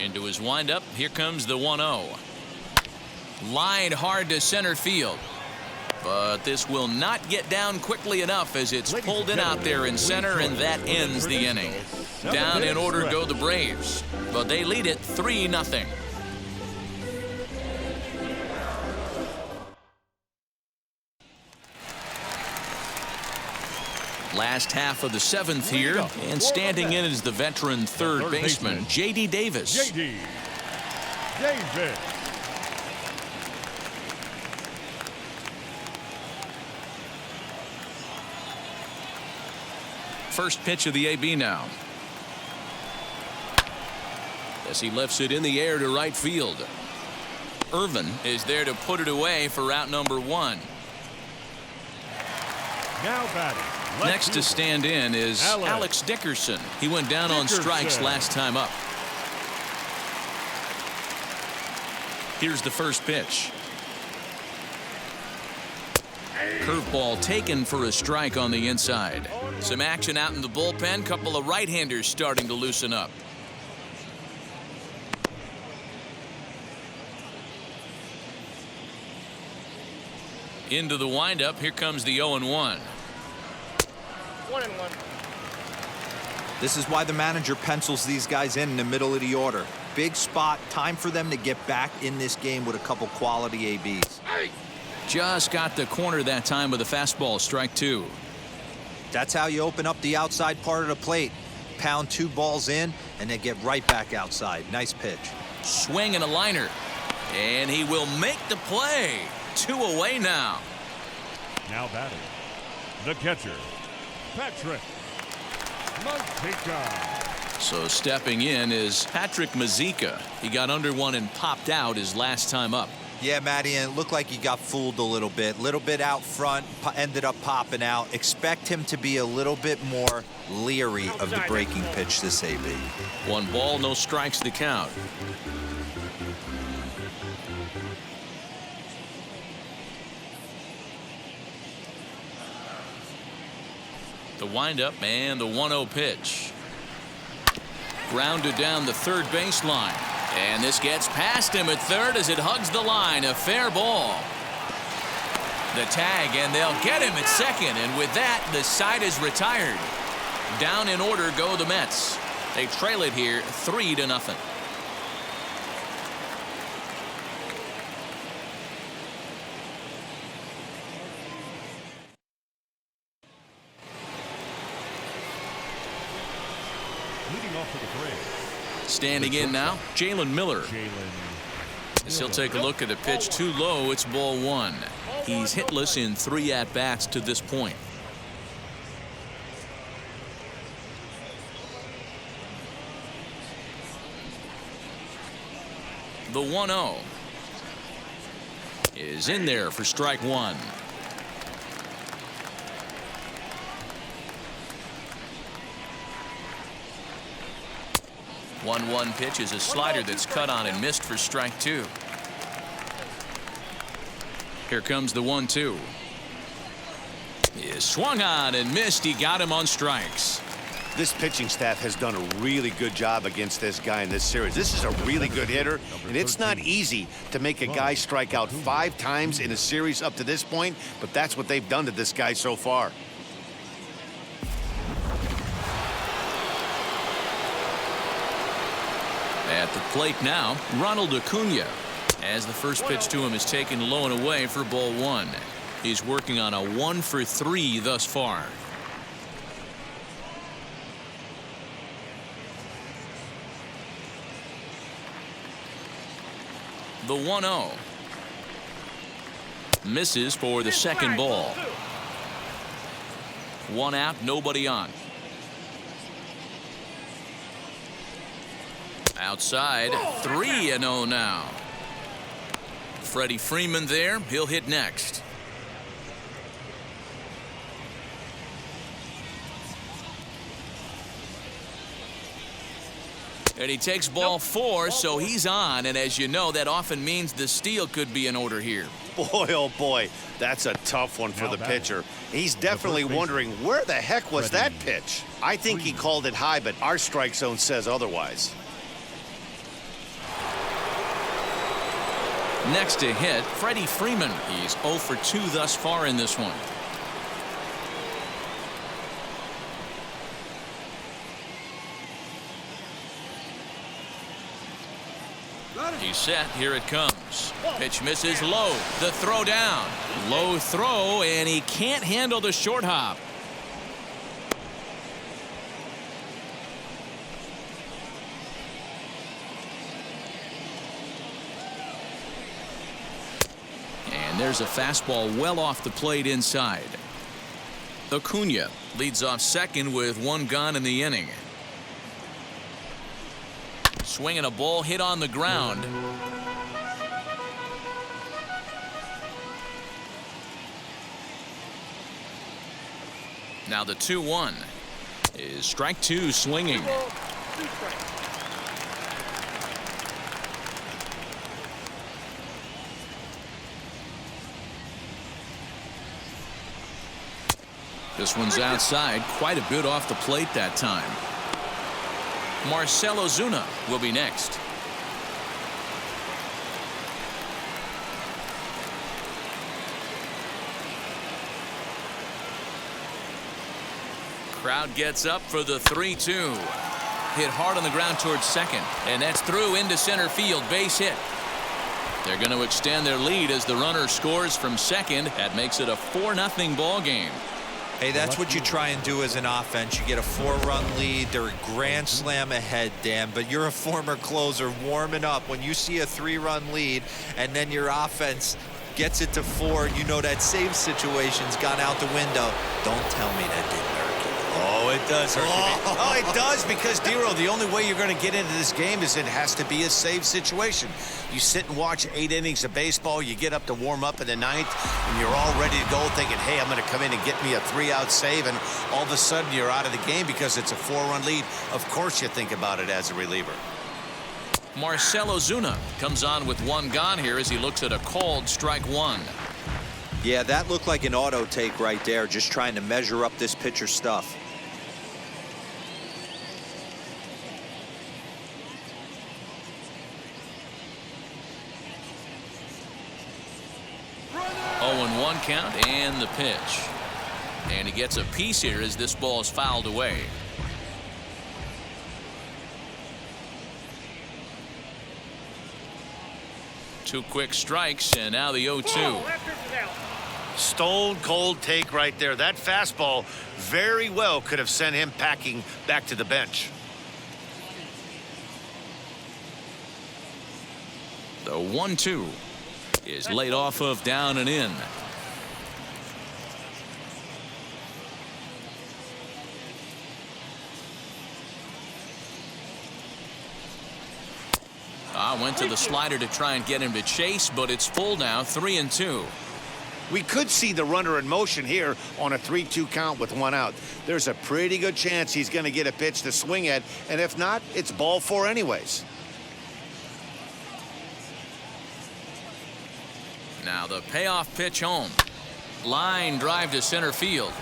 Into his windup. Here comes the 1-0. Lined hard to center field. But this will not get down quickly enough as it's pulled in out there in center, and that ends the inning. Down in order go the Braves, but they lead it 3-0. Last half of the seventh here, and standing in is the veteran third baseman, J.D. Davis. J.D. Davis. First pitch of the AB now. As he lifts it in the air to right field. Irvin is there to put it away for out number one. Now batting. Next to stand in is Alex Dickerson. He went down on strikes last time up. Here's the first pitch. Curveball taken for a strike on the inside. Some action out in the bullpen. Couple of right-handers starting to loosen up. Into the windup. Here comes the 0-1. 1-1. This is why the manager pencils these guys in the middle of the order. Big spot. Time for them to get back in this game with a couple quality ABs. Just got the corner that time with a fastball. Strike two. That's how you open up the outside part of the plate. Pound two balls in and then get right back outside. Nice pitch. Swing and a liner. And he will make the play. 2 away now. Now batting. The catcher, Patrick Mazika. So stepping in is Patrick Mazika. He got under one and popped out his last time up. Yeah, Matty, and it looked like he got fooled a little bit out front, ended up popping out. Expect him to be a little bit more leery of the breaking pitch this AB. 1 ball, no strikes to count. The windup and the 1-0 pitch. Grounded down the third baseline. And this gets past him at third as it hugs the line. A fair ball. The tag, and they'll get him at second. And with that, the side is retired. Down in order go the Mets. They trail it here 3-0. Leading off to the plate. Standing in now, Jalen Miller. As he'll take a look at a pitch too low, it's ball 1. He's hitless in 3 at-bats to this point. The 1-0 is in there for strike 1. The 1-1 pitch is a slider that's cut on and missed for strike 2. Here comes the 1-2. Is swung on and missed. He got him on strikes. This pitching staff has done a really good job against this guy in this series. This is a really good hitter, and it's not easy to make a guy strike out 5 times in a series up to this point, but that's what they've done to this guy so far. At the plate now, Ronald Acuna, as the first pitch to him is taken low and away for ball 1. He's working on a 1 for 3 thus far. The 1-0 misses for the second ball. 1 out, nobody on. Outside, 3-0 now. Freddy Freeman there. He'll hit next. And he takes ball 4, so he's on. And as you know, that often means the steal could be in order here. Boy, oh boy, that's a tough one for the pitcher. He's definitely wondering, where the heck was that pitch? I think he called it high, but our strike zone says otherwise. Next to hit, Freddy Freeman. He's 0 for 2 thus far in this one. He's set. Here it comes. Pitch misses low. The throw down. Low throw, and he can't handle the short hop. And there's a fastball well off the plate inside. Acuna leads off second with 1 gone in the inning. Swinging a ball hit on the ground. Now the 2-1 is strike 2 swinging. This one's outside, quite a bit off the plate that time. Marcell Ozuna will be next. Crowd gets up for the 3-2. Hit hard on the ground towards second, and that's through into center field. Base hit. They're going to extend their lead as the runner scores from second. That makes it a 4-0 ball game. Hey, that's what you try and do as an offense. You get a 4-run lead. They're a grand slam ahead, Dan, but you're a former closer warming up. When you see a 3-run lead and then your offense gets it to 4, you know that save situation's gone out the window. Don't tell me that didn't hurt you. Oh, it does hurt you. Oh, it does, because, Dero, the only way you're going to get into this game is it has to be a save situation. You sit and watch 8 innings of baseball, you get up to warm up in the 9th, and you're all ready to go thinking, hey, I'm going to come in and get me a 3-out save, and all of a sudden you're out of the game because it's a 4-run lead. Of course you think about it as a reliever. Marcell Ozuna comes on with 1 gone here as he looks at a called strike 1. Yeah, that looked like an auto take right there, just trying to measure up this pitcher's stuff. Oh, and 1 count and the pitch. And he gets a piece here as this ball is fouled away. Two quick strikes, and now the 0-2. Stone cold take right there. That fastball very well could have sent him packing back to the bench. The 1-2 is laid off of down and in. Went to the slider to try and get him to chase, but it's full now, 3-2. We could see the runner in motion here on a 3-2 count with 1 out. There's a pretty good chance he's going to get a pitch to swing at, and if not, it's ball 4 anyways. Now the payoff pitch home. Line drive to center field.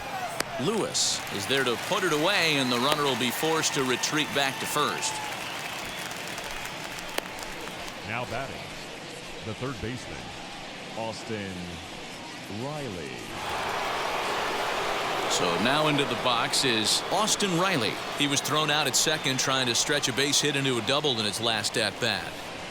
Lewis is there to put it away, and the runner will be forced to retreat back to first. Now batting, the third baseman, Austin Riley. So now into the box is Austin Riley. He was thrown out at second trying to stretch a base hit into a double in his last at bat.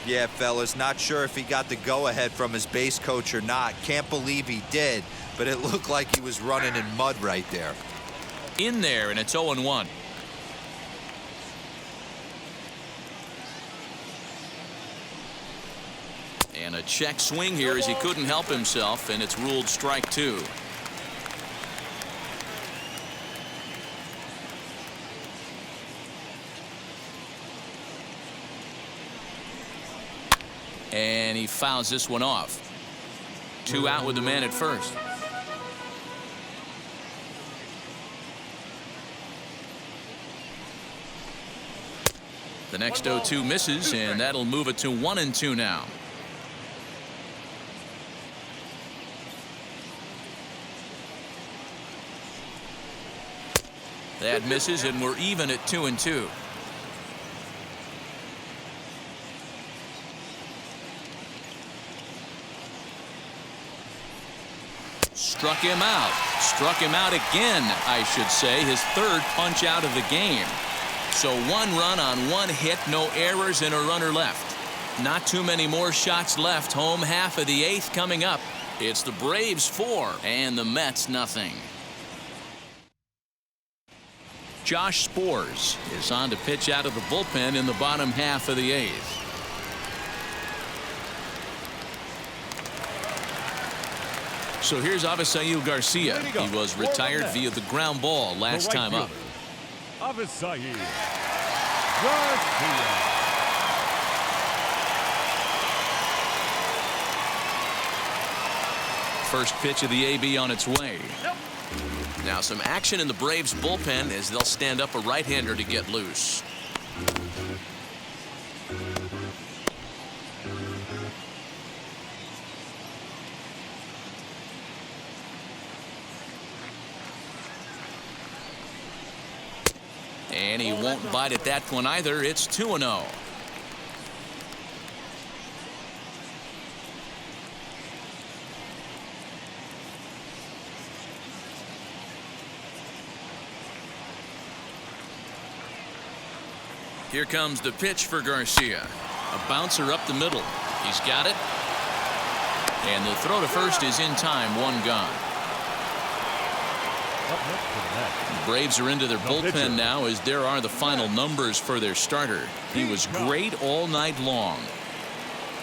Yeah, fellas, not sure if he got the go-ahead from his base coach or not. Can't believe he did, but it looked like he was running in mud right there. In there, and it's 0-1. And a check swing here as he couldn't help himself, and it's ruled strike 2. And he fouls this one off. 2 out with the man at first. The next 0-2 misses, and that'll move it to 1-2 now. That misses, and we're even at 2-2. Struck him out. Struck him out again, I should say. His 3rd punch out of the game. So 1 run on 1 hit, no errors, and a runner left. Not too many more shots left. Home half of the 8th coming up. It's the Braves 4 and the Mets nothing. Josh Spores is on to pitch out of the bullpen in the bottom half of the 8th. So here's Avisail Garcia. He was retired via the ground ball last time up. Avisail Garcia. First pitch of the AB on its way. Now some action in the Braves bullpen as they'll stand up a right-hander to get loose. And he won't bite at that one either. It's 2-0. Here comes the pitch for Garcia. A bouncer up the middle. He's got it. And the throw to first is in time. 1 gone. The Braves are into their bullpen now as there are the final numbers for their starter. He was great all night long.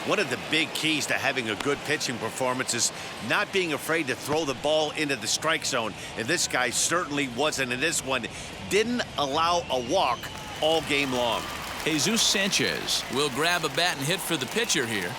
One of the big keys to having a good pitching performance is not being afraid to throw the ball into the strike zone. And this guy certainly wasn't in this one. Didn't allow a walk all game long. Jesus Sanchez will grab a bat and hit for the pitcher here.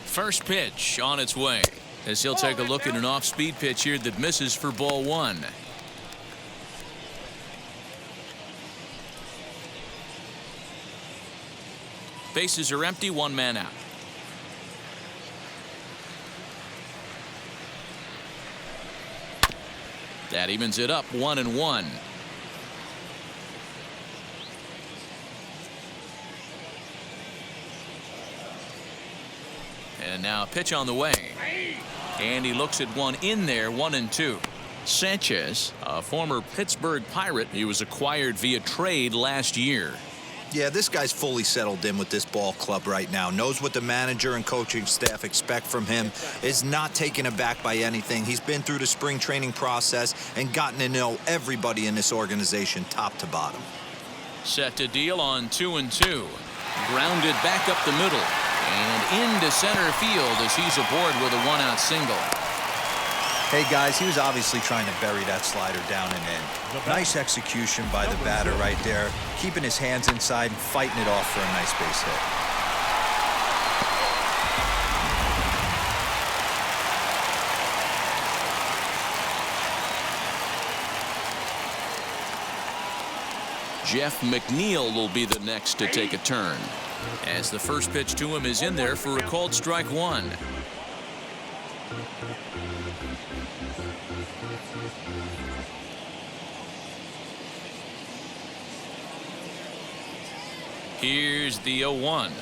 First pitch on its way as he'll take a look at an off-speed pitch here that misses for ball 1. Bases are empty, one man out. That evens it up, 1-1. And now a pitch on the way. And he looks at one in there, 1-2. Sanchez, a former Pittsburgh Pirate, he was acquired via trade last year. Yeah, this guy's fully settled in with this ball club right now. Knows what the manager and coaching staff expect from him. Is not taken aback by anything. He's been through the spring training process and gotten to know everybody in this organization, top to bottom. Set to deal on 2-2. Grounded back up the middle and into center field as he's aboard with a one-out single. Hey, guys, he was obviously trying to bury that slider down and in. Nice execution by the batter right there, keeping his hands inside and fighting it off for a nice base hit. Jeff McNeil will be the next to take a turn, as the first pitch to him is in there for a called strike one. Here's the 0-1.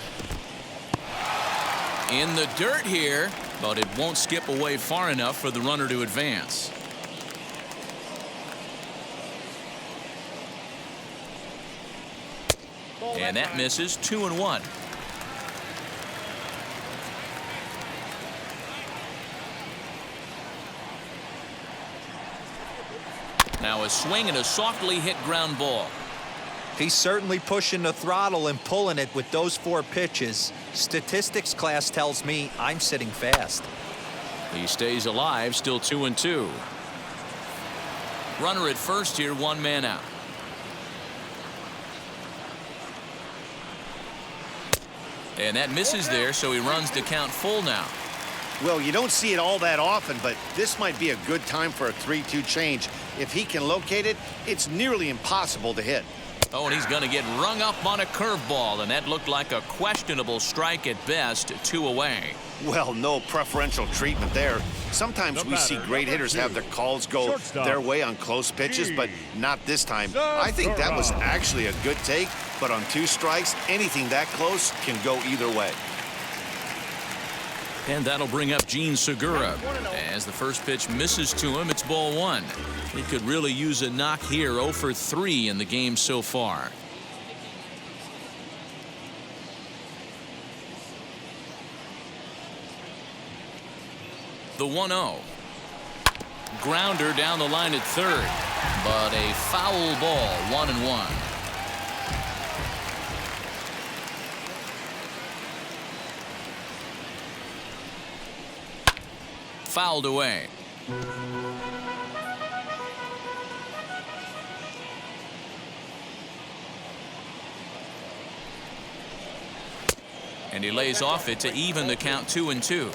In the dirt here, but it won't skip away far enough for the runner to advance. And that misses, 2-1. Now a swing and a softly hit ground ball. He's certainly pushing the throttle and pulling it with those 4 pitches. Statistics class tells me I'm sitting fast. He stays alive, still 2-2. Runner at first here, one man out. And that misses there, so he runs to count full now. Well, you don't see it all that often, but this might be a good time for a 3-2 change. If he can locate it, it's nearly impossible to hit. Oh, and he's going to get rung up on a curveball, and that looked like a questionable strike at best, 2 away. Well, no preferential treatment there. Sometimes we see great hitters have their calls go their way on close pitches, but not this time. I think that was actually a good take, but on 2 strikes, anything that close can go either way. And that'll bring up Gene Segura. As the first pitch misses to him, it's ball 1. He could really use a knock here, 0 for 3 in the game so far. The 1-0. Grounder down the line at third, but a foul ball, 1-1. Fouled away. And he lays off it to even the count, 2-2.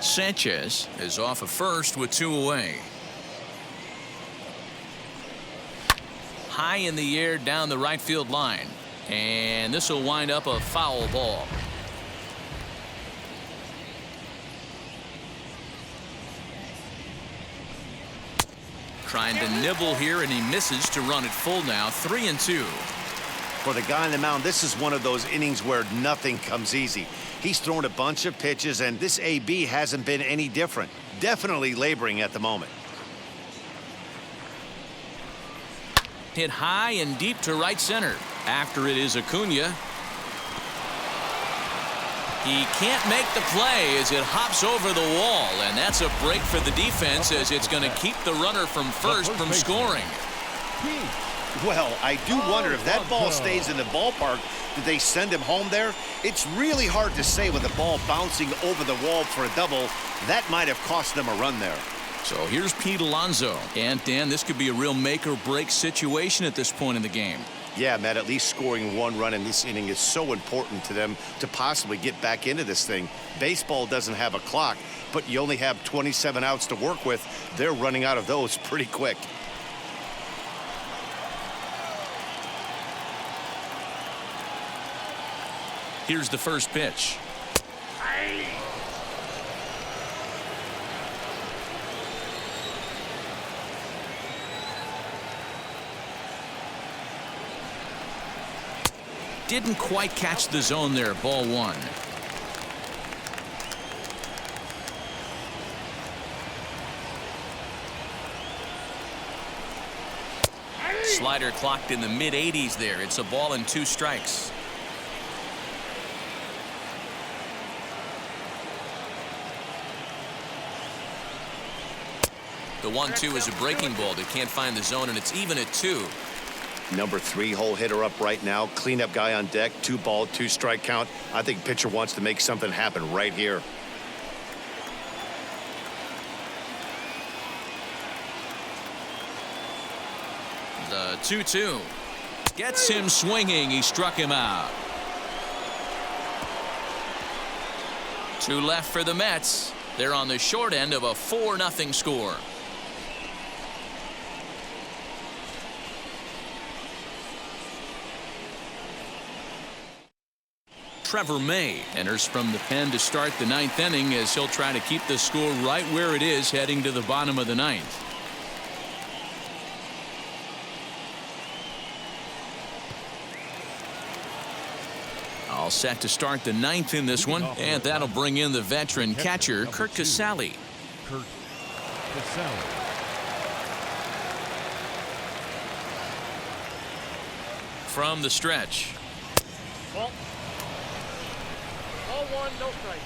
Sanchez is off of first with 2 away. High in the air down the right field line, and this will wind up a foul ball. Trying to nibble here, and he misses to run it full now, 3-2. For the guy on the mound, this is one of those innings where nothing comes easy. He's thrown a bunch of pitches, and this AB hasn't been any different. Definitely laboring at the moment. Hit high and deep to right center. After it is Acuna. He can't make the play as it hops over the wall, and that's a break for the defense as it's going to keep the runner from first from scoring. Well, I do wonder if that ball stays in the ballpark, did they send him home there? It's really hard to say with the ball bouncing over the wall for a double. That might have cost them a run there. So here's Pete Alonso. And, Dan, this could be a real make-or-break situation at this point in the game. Yeah, Matt, at least scoring 1 run in this inning is so important to them to possibly get back into this thing. Baseball doesn't have a clock, but you only have 27 outs to work with. They're running out of those pretty quick. Here's the first pitch. Didn't quite catch the zone there. Ball one. Slider clocked in the mid-80s there. It's a ball and 2 strikes. The 1-2 is a breaking ball that can't find the zone, and it's even at 2. Number 3 hole hitter up right now. Cleanup guy on deck. 2 ball, 2 strike count. I think pitcher wants to make something happen right here. The 2-2 gets him swinging. He struck him out. 2 left for the Mets. They're on the short end of a 4-0 score. Trevor May enters from the pen to start the 9th inning as he'll try to keep the score right where it is heading to the bottom of the 9th. All set to start the 9th in this one, and that'll bring in the veteran catcher Kurt Casale. Kurt Casale. From the stretch. Ball 1, no strike.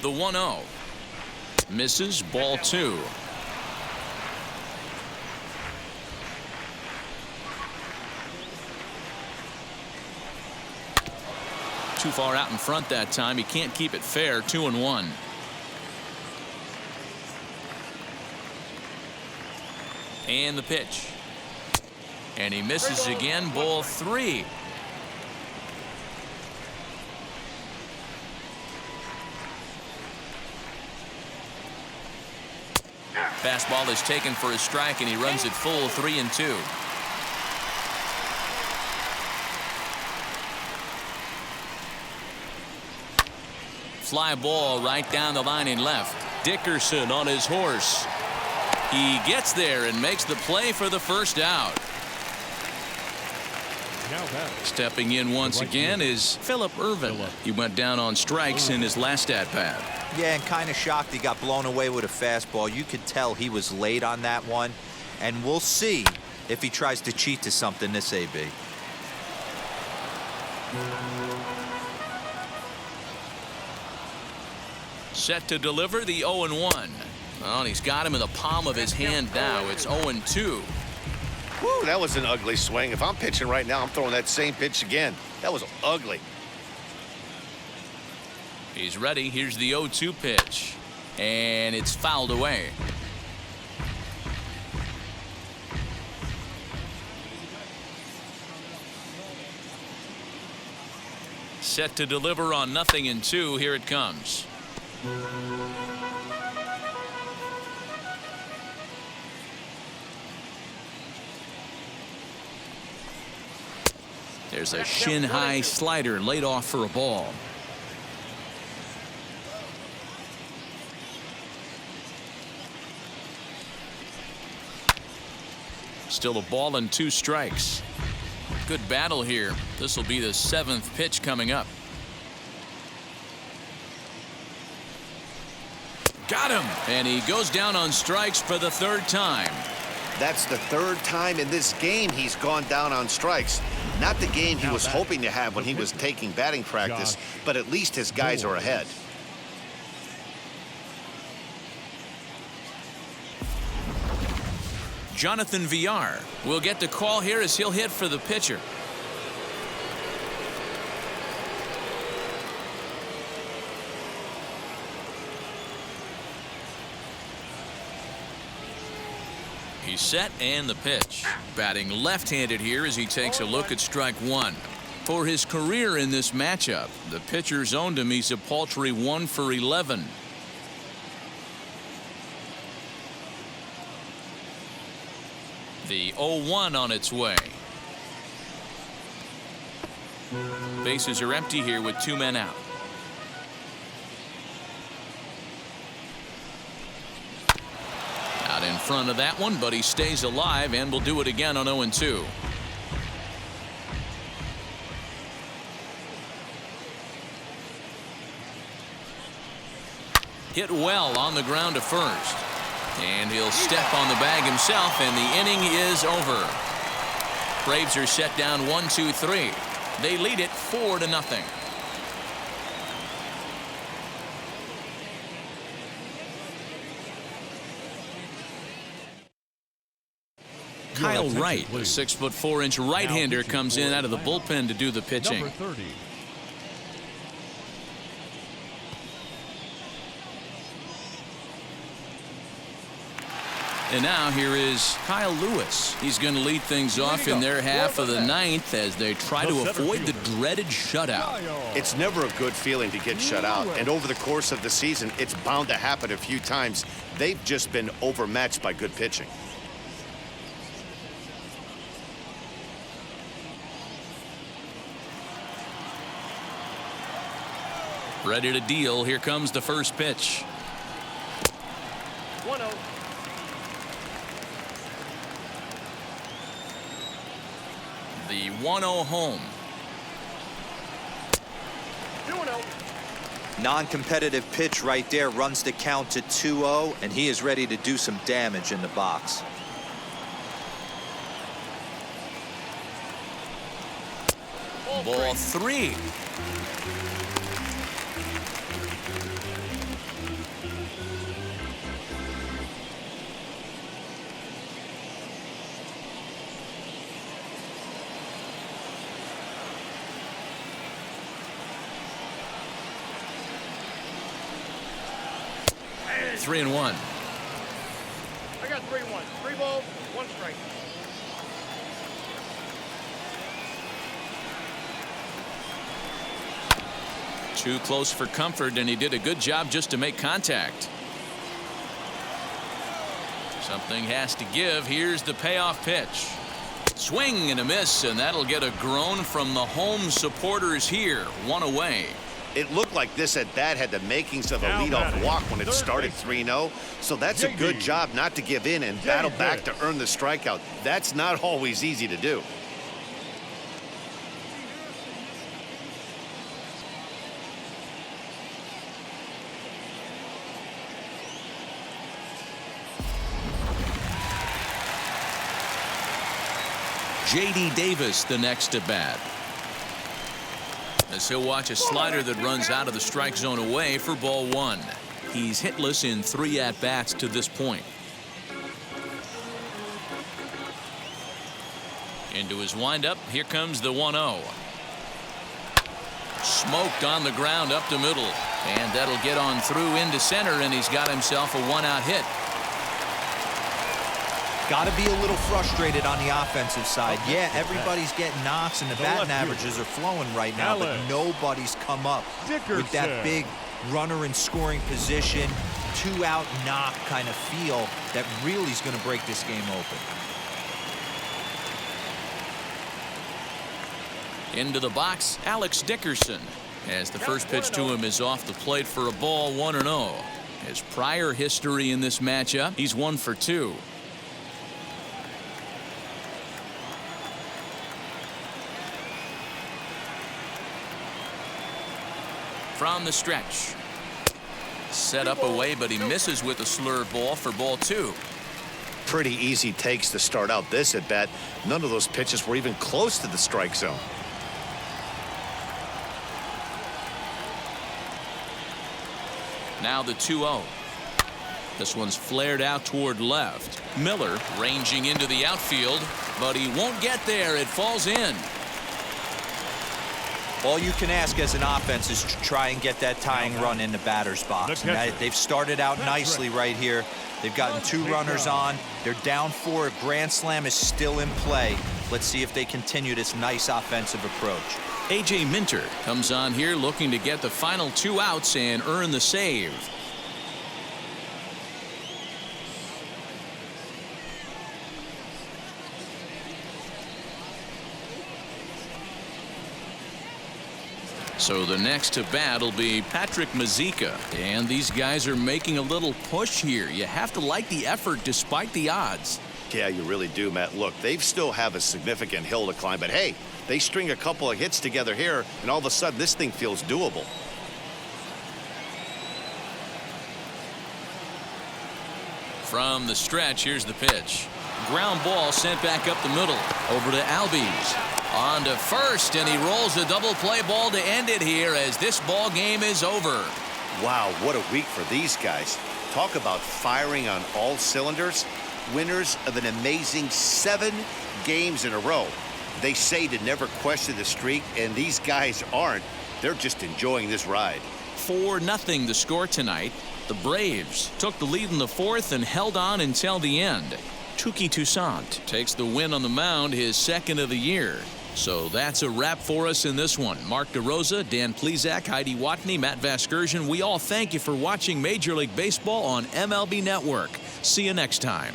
The 1-0 misses. Ball 2. Too far out in front that time. He can't keep it fair. 2-1. And the pitch. And he misses again. Ball 3. Fastball is taken for a strike, and he runs it full. 3-2. Fly ball right down the line in left. Dickerson on his horse. He gets there and makes the play for the first out. Stepping in once again is Phillip Ervin. He went down on strikes in his last at-bat. Yeah, and kind of shocked he got blown away with a fastball. You could tell he was late on that one, and we'll see if he tries to cheat to something this AB. Set to deliver the 0-1. Well, and he's got him in the palm of his hand now. It's 0-2. Woo, that was an ugly swing. If I'm pitching right now, I'm throwing that same pitch again. That was ugly. He's ready. Here's the 0-2 pitch. And it's fouled away. Set to deliver on 0-2. Here it comes. There's a shin-high slider laid off for a ball. Still a ball and 2 strikes. Good battle here. This will be the 7th pitch coming up. Got him, and he goes down on strikes for the 3rd time. That's the 3rd time in this game he's gone down on strikes. Not the game he was hoping to have when he was taking batting practice, but at least his guys are ahead. Jonathan Villar will get the call here as he'll hit for the pitcher. He's set, and the pitch. Batting left-handed here as he takes a look at strike 1. For his career in this matchup, the pitcher's owned him. He's a paltry 1 for 11. The 0-1 on its way. Bases are empty here with 2 men out. Out in front of that one, but he stays alive and will do it again on 0-2. Hit well on the ground to first. And he'll step on the bag himself, and the inning is over. Braves are set down 1-2-3. They lead it 4-0. Kyle Wright, a 6'4" right-hander, comes in out of the bullpen to do the pitching. Number 30. And now here is Kyle Lewis. He's going to lead things off in their half of the ninth as they try to avoid the dreaded shutout. It's never a good feeling to get shut out, and over the course of the season, it's bound to happen a few times. They've just been overmatched by good pitching. Ready to deal. Here comes the first pitch. 1-0. The 1-0 home. 2-0. Non-competitive pitch right there runs the count to 2-0, and he is ready to do some damage in the box. Ball 3. And 3-1. I got 3-1. 3 balls, 1 strike. Too close for comfort, and he did a good job just to make contact. Something has to give. Here's the payoff pitch. Swing and a miss, and that'll get a groan from the home supporters here. 1 away. It looked like this at bat had the makings of a leadoff walk when it started 3-0. So that's a good job not to give in and battle back to earn the strikeout. That's not always easy to do. J.D. Davis the next to bat. As he'll watch a slider that runs out of the strike zone away for ball 1. He's hitless in 3 at-bats to this point. Into his windup. Here comes the 1-0. Smoked on the ground up the middle. And that'll get on through into center, and he's got himself a 1-out hit. Got to be a little frustrated on the offensive side. Yeah, everybody's getting knocks and the batting averages are flowing right now, but nobody's come up with that big runner in scoring position, 2-out knock kind of feel that really is going to break this game open. Into the box, Alex Dickerson, as the first pitch to him is off the plate for a ball, 1-0. His prior history in this matchup, he's 1 for 2. From the stretch. Set up away, but he misses with a slurve ball for ball 2. Pretty easy takes to start out this at bat. None of those pitches were even close to the strike zone. Now the 2-0. This one's flared out toward left. Miller ranging into the outfield, but he won't get there. It falls in. All you can ask as an offense is to try and get that tying run in the batter's box. And they've started out nicely right here. They've gotten 2 runners on. They're down 4. A grand slam is still in play. Let's see if they continue this nice offensive approach. A.J. Minter comes on here looking to get the final 2 outs and earn the save. So the next to bat will be Patrick Mazeika. And these guys are making a little push here. You have to like the effort despite the odds. Yeah, you really do, Matt. Look, they still have a significant hill to climb, but hey, they string a couple of hits together here, and all of a sudden this thing feels doable. From the stretch, here's the pitch. Ground ball sent back up the middle. Over to Albies. On to first, and he rolls a double play ball to end it here as this ball game is over. Wow, what a week for these guys. Talk about firing on all cylinders. Winners of an amazing 7 games in a row. They say to never question the streak, and these guys aren't. They're just enjoying this ride. 4-0 the score tonight. The Braves took the lead in the 4th and held on until the end. Touki Toussaint takes the win on the mound, his 2nd of the year. So that's a wrap for us in this one. Mark DeRosa, Dan Plesac, Heidi Watney, Matt Vasgersian. We all thank you for watching Major League Baseball on MLB Network. See you next time.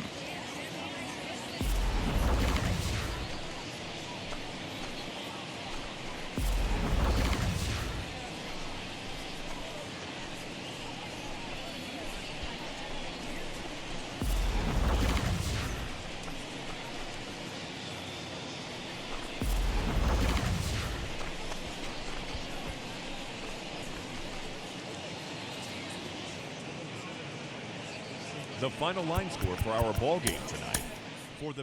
The final line score for our ball game tonight. For the